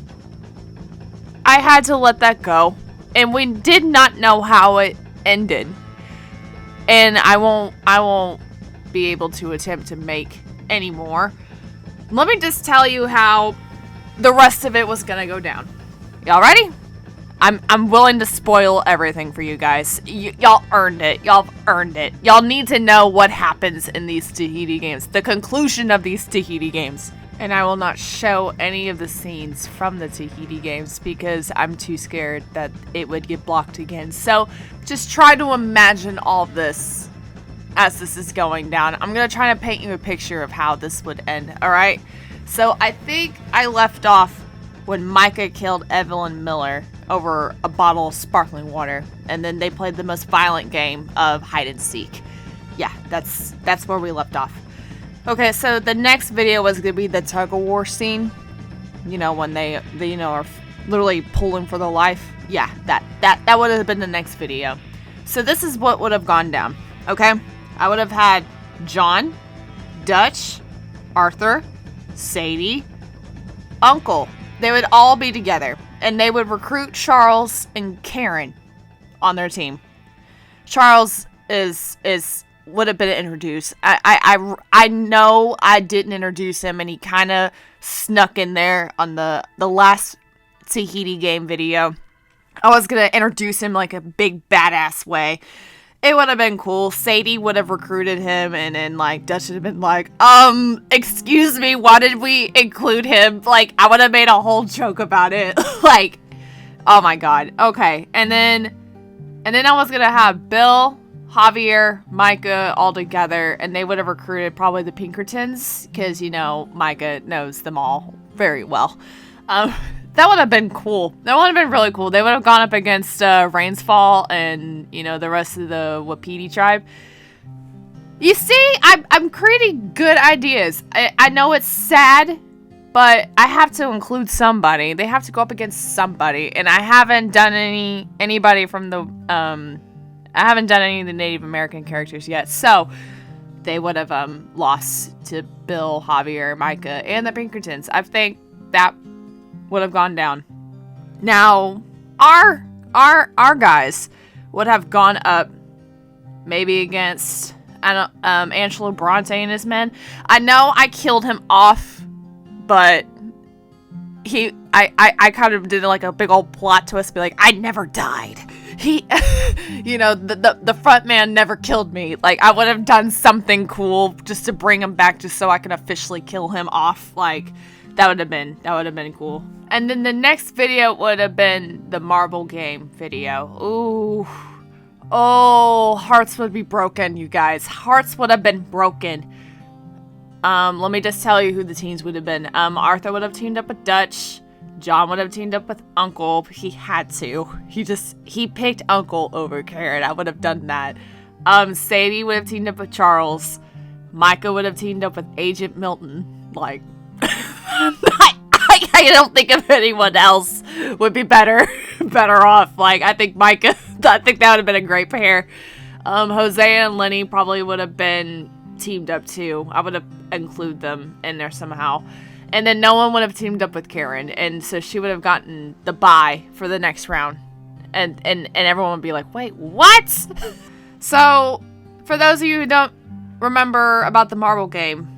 [SPEAKER 1] I had to let that go, and we did not know how it ended, and I won't be able to attempt to make any more. Let me just tell you how the rest of it was gonna go down. Y'all ready? I'm willing to spoil everything for you guys. Y'all earned it. Y'all earned it. Y'all need to know what happens in these Tahiti games. The conclusion of these Tahiti games. And I will not show any of the scenes from the Tahiti games because I'm too scared that it would get blocked again. So just try to imagine all of this as this is going down. I'm going to try to paint you a picture of how this would end. Alright? So I think I left off when Micah killed Evelyn Miller over a bottle of sparkling water, and then they played the most violent game of hide and seek. Yeah, that's where we left off. Okay, so the next video was gonna be the tug of war scene. You know, when they are literally pulling for their life. Yeah, that would have been the next video. So this is what would have gone down, okay? I would have had John, Dutch, Arthur, Sadie, Uncle. They would all be together, and they would recruit Charles and Karen on their team. Charles would have been introduced. I know I didn't introduce him, and he kind of snuck in there on the last Tahiti game video. I was gonna introduce him like a big badass way. It would have been cool. Sadie would have recruited him, and then like Dutch would have been like, excuse me, why did we include him? Like, I would have made a whole joke about it. Like, oh my god. Okay, and then I was gonna have Bill, Javier, Micah all together, and they would have recruited probably the Pinkertons, because, you know, Micah knows them all very well. That would have been cool. That would have been really cool. They would have gone up against Rainsfall and, you know, the rest of the Wapiti tribe. You see, I'm creating good ideas. I know it's sad, but I have to include somebody. They have to go up against somebody, and I haven't done anybody from the I haven't done any of the Native American characters yet, so they would have lost to Bill, Javier, Micah, and the Pinkertons. I think that would have gone down. Now, our guys would have gone up maybe against Angelo Bronte and his men. I know I killed him off, but I kind of did like a big old plot twist, be like, I never died. He, you know, the front man never killed me. Like, I would have done something cool just to bring him back, just so I can officially kill him off. Like, that would have been cool. And then the next video would have been the marble game video. Ooh. Oh, hearts would be broken, you guys. Hearts would have been broken. Let me just tell you who the teams would have been. Arthur would have teamed up with Dutch. John would have teamed up with Uncle. He had to. He picked Uncle over Karen. I would have done that. Sadie would have teamed up with Charles. Micah would have teamed up with Agent Milton. Like, I don't think of anyone else would be better off. Like, I think Micah, I think that would have been a great pair. Hosea and Lenny probably would have been teamed up too. I would have included them in there somehow. And then no one would have teamed up with Karen, and so she would have gotten the bye for the next round. And everyone would be like, wait, what? So, for those of you who don't remember about the marble game,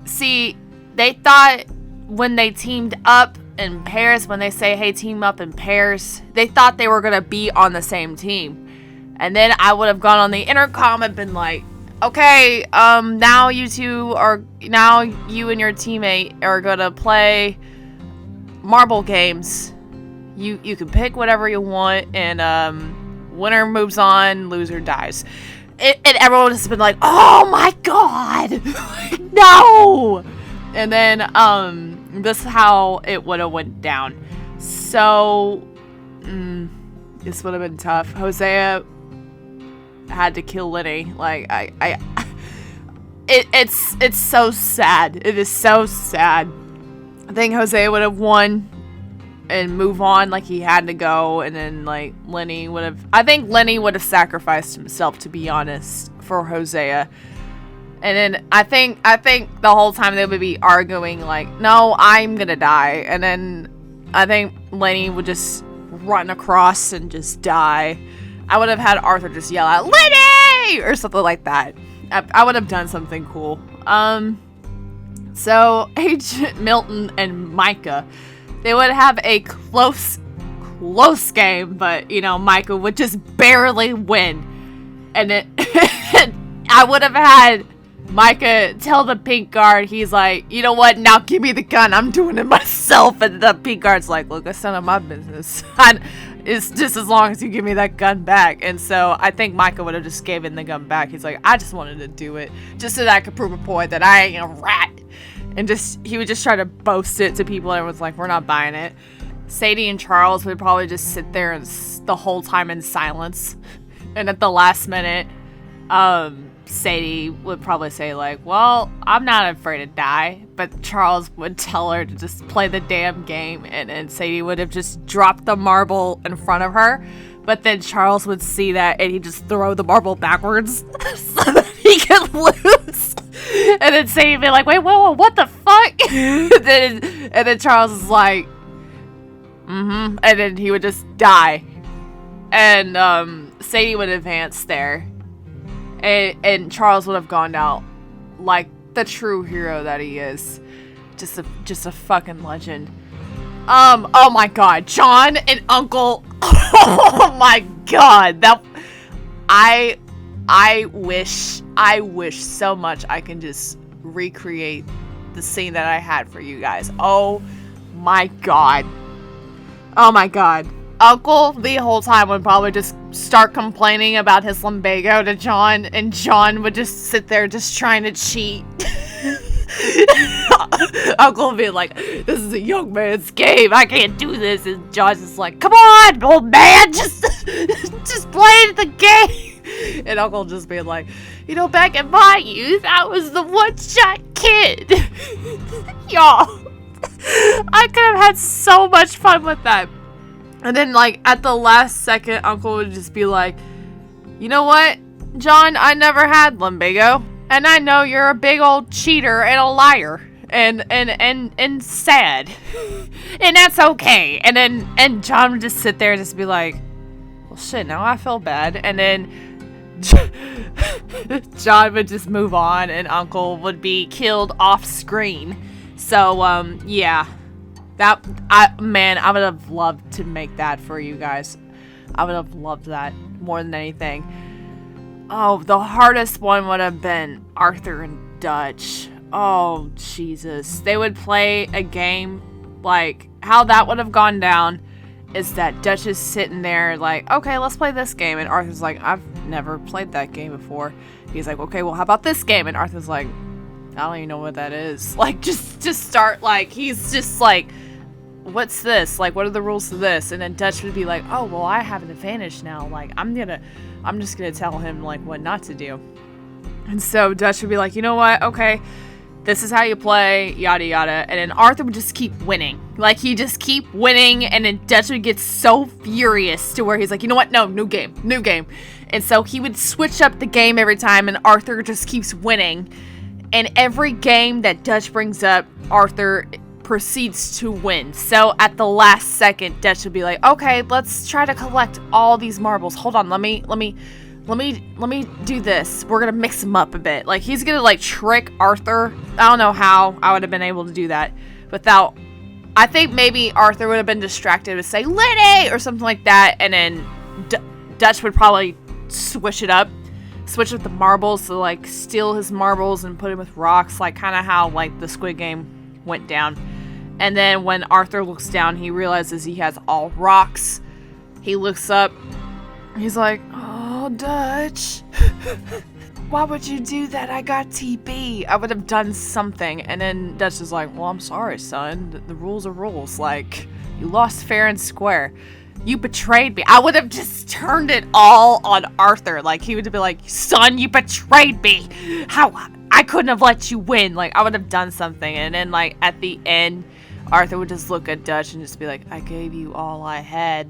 [SPEAKER 1] see, they thought when they teamed up in pairs, when they say, hey, team up in pairs, they thought they were going to be on the same team. And then I would have gone on the intercom and been like, okay, now you and your teammate are going to play marble games. You can pick whatever you want, and winner moves on, loser dies. And everyone has been like, oh my god, no! And then, this is how it would have went down. So, this would have been tough. Hosea had to kill Lenny. Like, it's so sad. It is so sad. I think Hosea would have won and move on, like he had to go, and then like Lenny would have. I think Lenny would have sacrificed himself, to be honest, for Hosea. And then I think the whole time they would be arguing like, no, I'm gonna die. And then I think Lenny would just run across and just die. I would have had Arthur just yell out, Lenny! Or something like that. I would have done something cool. So Agent Milton and Micah, they would have a close game, but, you know, Micah would just barely win. And I would have had Micah tell the pink guard, he's like, you know what, now give me the gun, I'm doing it myself. And the pink guard's like, look, that's none of my business. It's just as long as you give me that gun back. And so I think Micah would have just given the gun back. He's like, I just wanted to do it just so that I could prove a point that I ain't a rat. And he would just try to boast it to people, and everyone's like, we're not buying it. Sadie and Charles would probably just sit there and the whole time in silence. And at the last minute, Sadie would probably say like, well, I'm not afraid to die, but Charles would tell her to just play the damn game, and Sadie would have just dropped the marble in front of her, but then Charles would see that and he'd just throw the marble backwards so that he could lose. And then Sadie would be like, wait, whoa, what the fuck? and then Charles is like, and then he would just die. And Sadie would advance there. And Charles would have gone out like the true hero that he is. Just a fucking legend. Oh my god, John and Uncle. Oh my god. That I wish so much I can just recreate the scene that I had for you guys. Oh my god. Oh my god. Uncle the whole time would probably just start complaining about his lumbago to John, and John would just sit there just trying to cheat. Uncle would be like, this is a young man's game, I can't do this, and John's just like, come on, old man, just play the game. And Uncle just be like, you know, back in my youth, I was the one-shot kid. Y'all, I could have had so much fun with that. And then, like, at the last second, Uncle would just be like, you know what, John, I never had lumbago. And I know you're a big old cheater and a liar. And sad. And that's okay. And John would just sit there and just be like, well, shit, now I feel bad. And then John would just move on, and Uncle would be killed off screen. So, yeah. I would have loved to make that for you guys. I would have loved that more than anything. Oh, the hardest one would have been Arthur and Dutch. Oh, Jesus. They would play a game, like, how that would have gone down is that Dutch is sitting there like, okay, let's play this game. And Arthur's like, I've never played that game before. He's like, okay, well, how about this game? And Arthur's like, I don't even know what that is. Like, just start, like, he's just like, what's this? Like, what are the rules to this? And then Dutch would be like, oh, well, I have an advantage now. Like, I'm just gonna tell him, like, what not to do. And so Dutch would be like, you know what? Okay, this is how you play, yada, yada. And then Arthur would just keep winning. Like, he'd just keep winning, and then Dutch would get so furious to where he's like, you know what? No, new game. And so he would switch up the game every time, and Arthur just keeps winning. And every game that Dutch brings up, Arthur proceeds to win. So at the last second, Dutch would be like, okay, let's try to collect all these marbles. Hold on, let me do this. We're gonna mix them up a bit. Like, he's gonna, like, trick Arthur. I don't know how I would have been able to do that without, I think maybe Arthur would have been distracted with say Liddy or something like that, and then Dutch would probably switch up the marbles to, like, steal his marbles and put him with rocks, like kind of how, like, the Squid Game went down. And then when Arthur looks down, he realizes he has all rocks. He looks up. He's like, oh, Dutch. Why would you do that? I got TB. I would have done something. And then Dutch is like, well, I'm sorry, son. The rules are rules. Like, you lost fair and square. You betrayed me. I would have just turned it all on Arthur. Like, he would be like, son, you betrayed me. How? I couldn't have let you win. Like, I would have done something. And then, like, at the end, Arthur would just look at Dutch and just be like, I gave you all I had.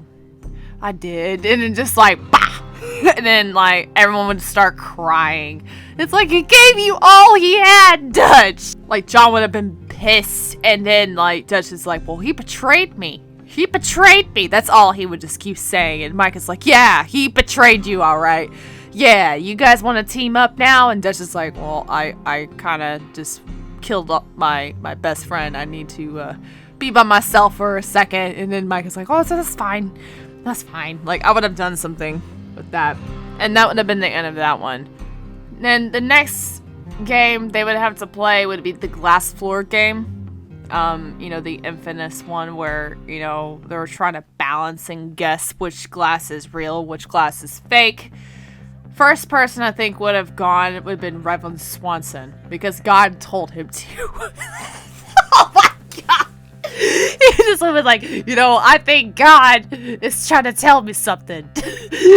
[SPEAKER 1] I did. And then just like, bah! And then, like, everyone would start crying. It's like, he gave you all he had, Dutch. Like, John would have been pissed. And then, like, Dutch is like, well, he betrayed me. He betrayed me. That's all he would just keep saying. And Mike is like, yeah, he betrayed you, all right. Yeah, you guys want to team up now? And Dutch is like, well, I kind of just killed up my best friend. I need to be by myself for a second. And then Mike is like, oh, so that's fine. That's fine. Like, I would have done something with that. And that would have been the end of that one. Then the next game they would have to play would be the glass floor game. You know, the infamous one where, you know, they were trying to balance and guess which glass is real, which glass is fake. First person I think would have been Reverend Swanson, because God told him to. Oh my god! He just was like, I think God is trying to tell me something.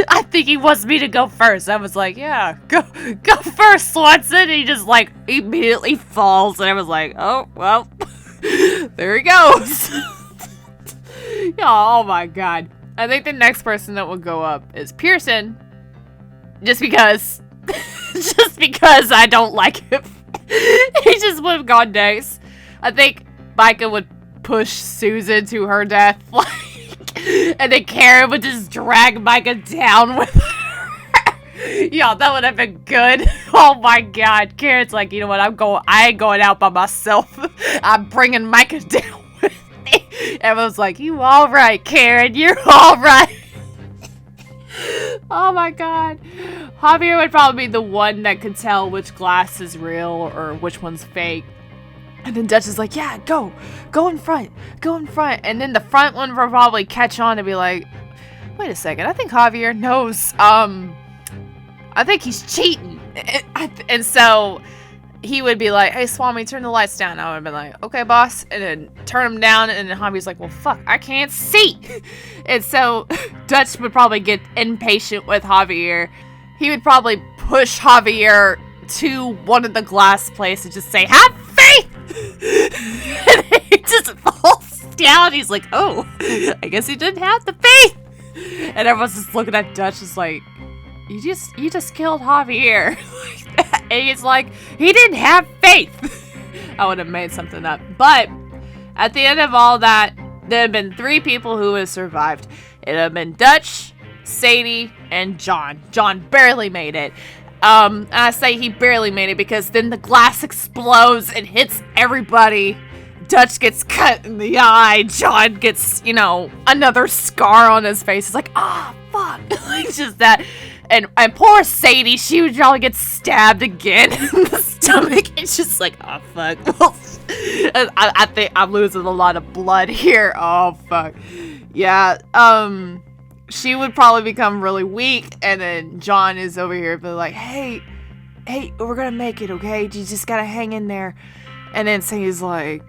[SPEAKER 1] I think he wants me to go first. I was like, yeah, go first, Swanson. And he just like immediately falls, and I was like, oh well, there he goes. Oh my God. I think the next person that will go up is Pearson, just because I don't like him. He just would have gone next. I think Micah would push Susan to her death, and then Karen would just drag Micah down with her. Yeah, that would have been good. Oh my God, Karen's like, you know what? I ain't going out by myself. I'm bringing Micah down with me. Everyone's like, you all right, Karen? You're all right. Oh my God. Javier would probably be the one that could tell which glass is real or which one's fake. And then Dutch is like, yeah, go in front. And then the front one will probably catch on and be like, wait a second, I think Javier knows, I think he's cheating. And so he would be like, hey, Swami, turn the lights down. I would have been like, okay, boss. And then turn them down. And then Javi's like, well, fuck, I can't see. And so Dutch would probably get impatient with Javier. He would probably push Javier to one of the glass plates and just say, have faith. And he just falls down. He's like, oh, I guess he didn't have the faith. And everyone's just looking at Dutch, is like, you just killed Javier. And he's like, he didn't have faith. I would have made something up. But at the end of all that, there have been 3 people who have survived. It have been Dutch, Sadie, and John. John barely made it. And I say he barely made it because then the glass explodes and hits everybody. Dutch gets cut in the eye. John gets, another scar on his face. It's like, fuck. It's just that. And poor Sadie, she would probably get stabbed again in the stomach. It's just like, oh, fuck. I think I'm losing a lot of blood here. Oh, fuck. Yeah, she would probably become really weak. And then John is over here, but like, hey, we're gonna make it, okay? You just gotta hang in there. And then Sadie's like,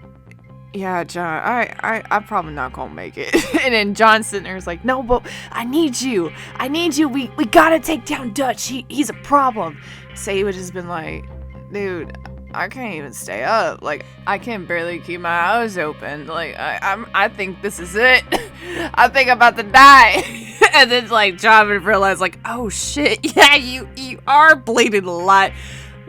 [SPEAKER 1] yeah, John, I'm probably not gonna make it. And then John's sitting there is like, no, but I need you. We gotta take down Dutch. He's a problem. Sadie would just been like, dude, I can't even stay up. Like, I can barely keep my eyes open. Like, I think this is it. I think I'm about to die. And then like John would realize like, oh shit, yeah, you are bleeding a lot.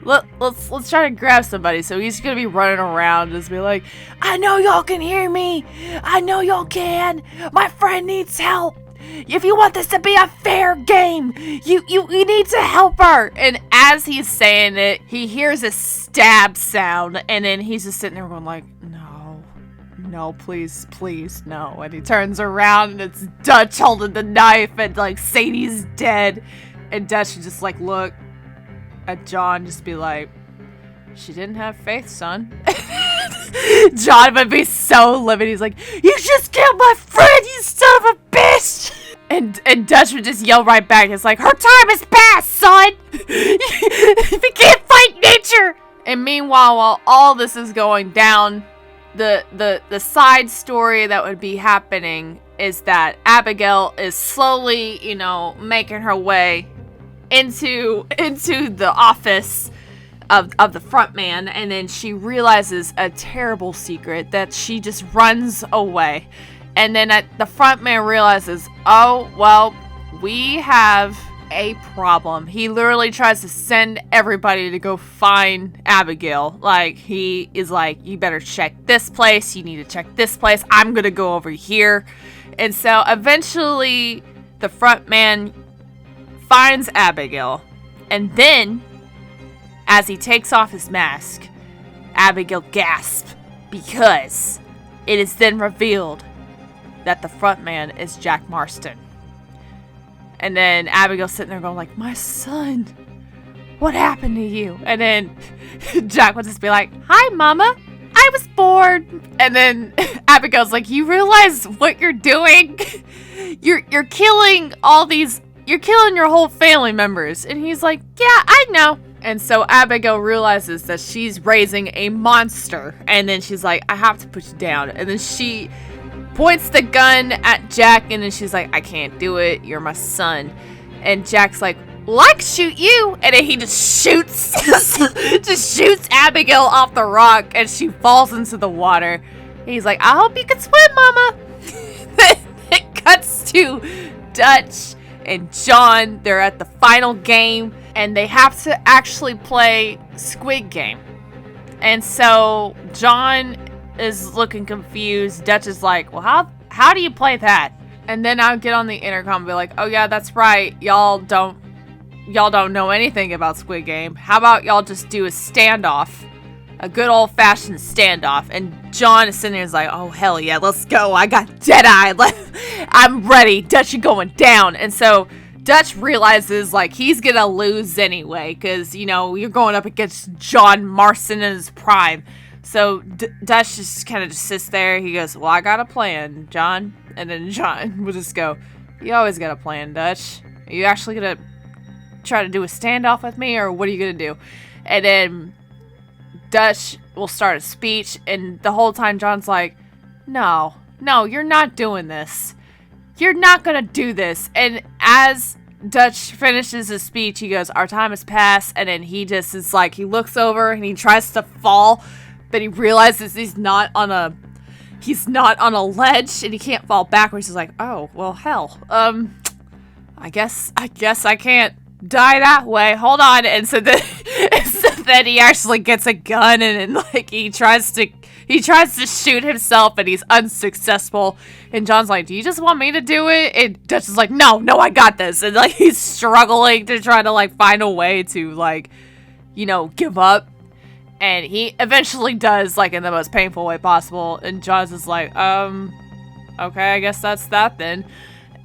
[SPEAKER 1] Let's try to grab somebody. So he's gonna be running around and just be like, I know y'all can hear me. I know y'all can. My friend needs help. If you want this to be a fair game, you need to help her. And as he's saying it, he hears a stab sound, and then he's just sitting there going like, no, please, no. And he turns around and it's Dutch holding the knife, and like Sadie's dead. And Dutch would just like look at John, just be like, she didn't have faith, son. John would be so livid. He's like, you just killed my friend, you son of a bitch. And Dutch would just yell right back. It's like, her time has passed, son. We can't fight nature. And meanwhile, while all this is going down, the side story that would be happening is that Abigail is slowly, making her way into the office of the front man, and then she realizes a terrible secret that she just runs away. And then the front man realizes, oh, well, we have a problem. He literally tries to send everybody to go find Abigail. Like, he is like, you better check this place, you need to check this place, I'm gonna go over here. And so eventually the front man finds Abigail, and then as he takes off his mask, Abigail gasps because it is then revealed that the front man is Jack Marston. And then Abigail's sitting there going like, my son, what happened to you? And then Jack would just be like, hi, mama, I was bored. And then Abigail's like, you realize what you're doing? You're killing all these, you're killing your whole family members. And he's like, yeah, I know. And so Abigail realizes that she's raising a monster. And then she's like, I have to put you down. And then she points the gun at Jack. And then she's like, I can't do it. You're my son. And Jack's like, well, I can shoot you. And then he just shoots Abigail off the rock. And she falls into the water. And he's like, I hope you can swim, mama. It cuts to Dutch and John. They're at the final game. And they have to actually play Squid Game. And so John is looking confused. Dutch is like, well, how do you play that? And then I'll get on the intercom and be like, oh yeah, that's right. Y'all don't know anything about Squid Game. How about y'all just do a standoff? A good old-fashioned standoff. And John is sitting there and is like, oh, hell yeah, let's go. I got Deadeye. I'm ready. Dutch, you're going down. And so Dutch realizes, like, he's gonna lose anyway. Because, you know, you're going up against John Marston in his prime. So Dutch just kind of just sits there. He goes, well, I got a plan, John. And then John will just go, you always got a plan, Dutch. Are you actually gonna try to do a standoff with me? Or what are you gonna do? And then Dutch will start a speech, and the whole time John's like, no, you're not doing this. You're not gonna do this. And as Dutch finishes his speech, he goes, our time has passed. And then he just is like, he looks over and he tries to fall, but he realizes he's not on a ledge and he can't fall backwards. He's like, oh, well, hell. I guess I can't die that way. Hold on. And so then he actually gets a gun and like he tries to shoot himself and he's unsuccessful. And John's like, do you just want me to do it? And Dutch is like, no, I got this. And like he's struggling to try to like find a way to like, you know, give up. And he eventually does, like, in the most painful way possible. And John's just like, okay, I guess that's that then.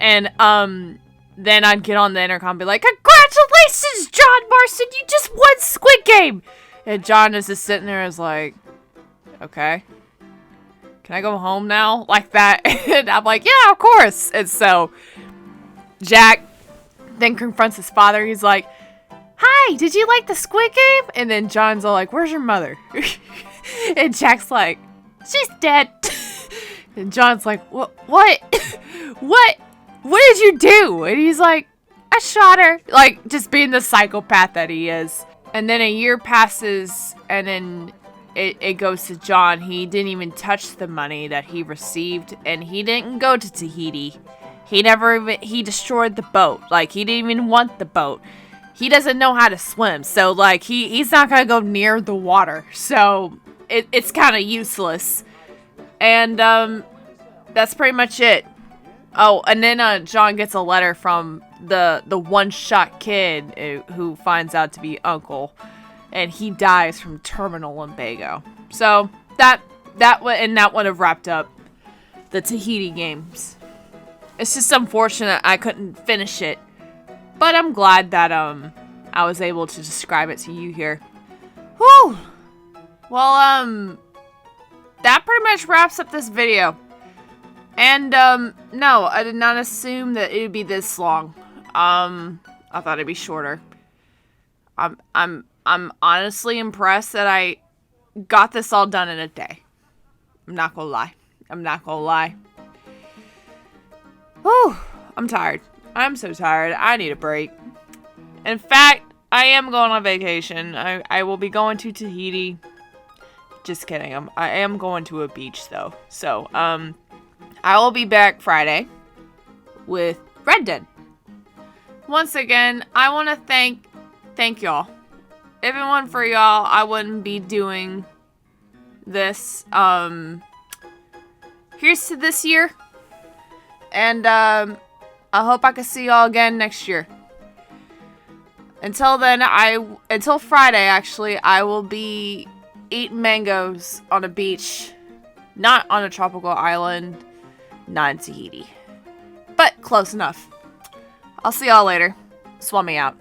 [SPEAKER 1] And, then I'd get on the intercom and be like, congratulations, John Marston, you just won Squid Game! And John is just sitting there is like, okay, can I go home now? Like that. And I'm like, yeah, of course. And so, Jack then confronts his father. He's like, hi, did you like the Squid Game? And then John's all like, where's your mother? And Jack's like, she's dead. And John's like, what? What did you do? And he's like, I shot her. Like, just being the psychopath that he is. And then a year passes, and then it goes to John. He didn't even touch the money that he received, and he didn't go to Tahiti. He destroyed the boat. Like, he didn't even want the boat. He doesn't know how to swim, so, like, he's not gonna go near the water. So, it's kind of useless. And, that's pretty much it. Oh, and then, John gets a letter from the one-shot kid who finds out to be Uncle. And he dies from terminal lumbago. So, that would have wrapped up the Tahiti games. It's just unfortunate I couldn't finish it. But I'm glad that, I was able to describe it to you here. Whew! Well, that pretty much wraps up this video. And, no, I did not assume that it would be this long. I thought it'd be shorter. I'm honestly impressed that I got this all done in a day. I'm not gonna lie. Whew! I'm tired. I'm so tired. I need a break. In fact, I am going on vacation. I will be going to Tahiti. Just kidding. I am going to a beach, though. So, I will be back Friday with Red Dead. Once again, I want to thank y'all. If it weren't for y'all, I wouldn't be doing this. Here's to this year. And, I hope I can see y'all again next year. Until then, until Friday, actually, I will be eating mangoes on a beach. Not on a tropical island. Not in Tahiti. But close enough. I'll see y'all later. Swami out.